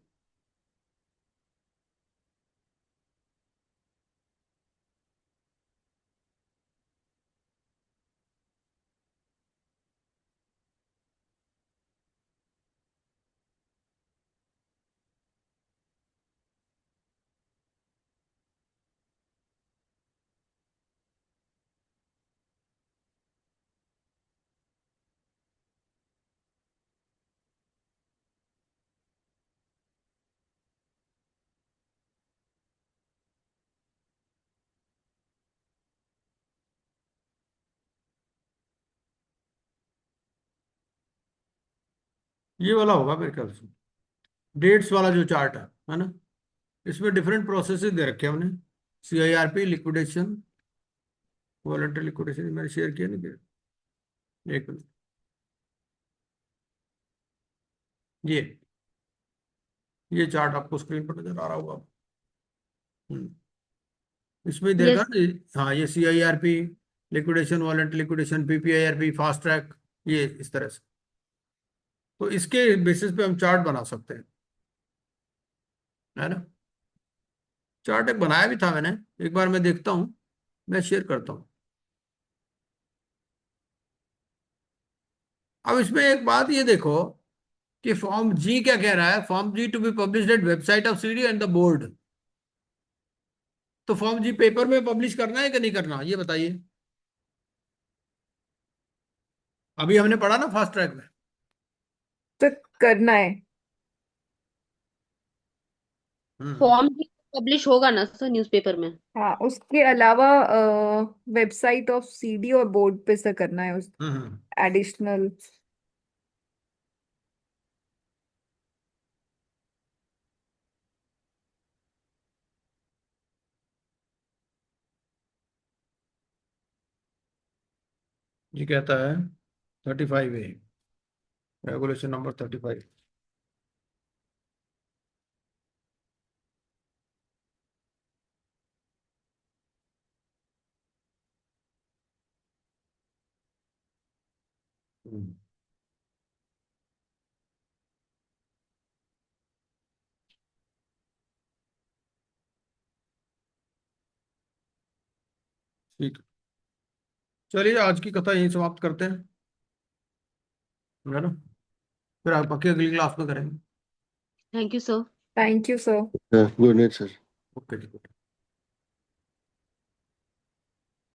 ये वाला होगा मेरे ख्याल से, डेट्स वाला जो चार्ट है ना, इसमें डिफरेंट प्रोसेसेस दे रखे हैं हमने, CIRP, लिक्विडेशन, वॉलंटरी लिक्विडेशन, मैंने शेयर किया नहीं किया, एक मिनट, ये चार्ट आपको स्क्रीन पर नजर आ रहा होगा। इसमें देखा Yes. ना, हाँ, ये CIRP, liquidation, voluntary liquidation, PPIRP, fast track, ये इस तरह से। तो इसके बेसिस पे हम चार्ट बना सकते हैं, है ना। चार्ट एक बनाया भी था मैंने, एक बार मैं देखता हूँ, मैं शेयर करता हूँ। अब इसमें एक बात ये देखो कि फॉर्म जी क्या कह रहा है, form G to be published at website of CD and the board. तो फॉर्म जी पेपर में पब्लिश करना है कि नहीं करना, ये बताइए। अभी हमने पढ़ा ना फास्ट ट्रैक में। तो करना है। फॉर्म भी पब्लिश होगा ना सर न्यूज़पेपर में? हाँ, उसके अलावा वेबसाइट ऑफ CD और बोर्ड पे से करना है उस हम्म। एडिशनल। ये कहता है 35A, रेगुलेशन नंबर 35। ठीक है, चलिए आज की कथा यहीं समाप्त करते हैं, है ना। फिर आप बाकी अगली क्लास में करेंगे। Thank you sir. Thank you sir. Good night sir. Okay.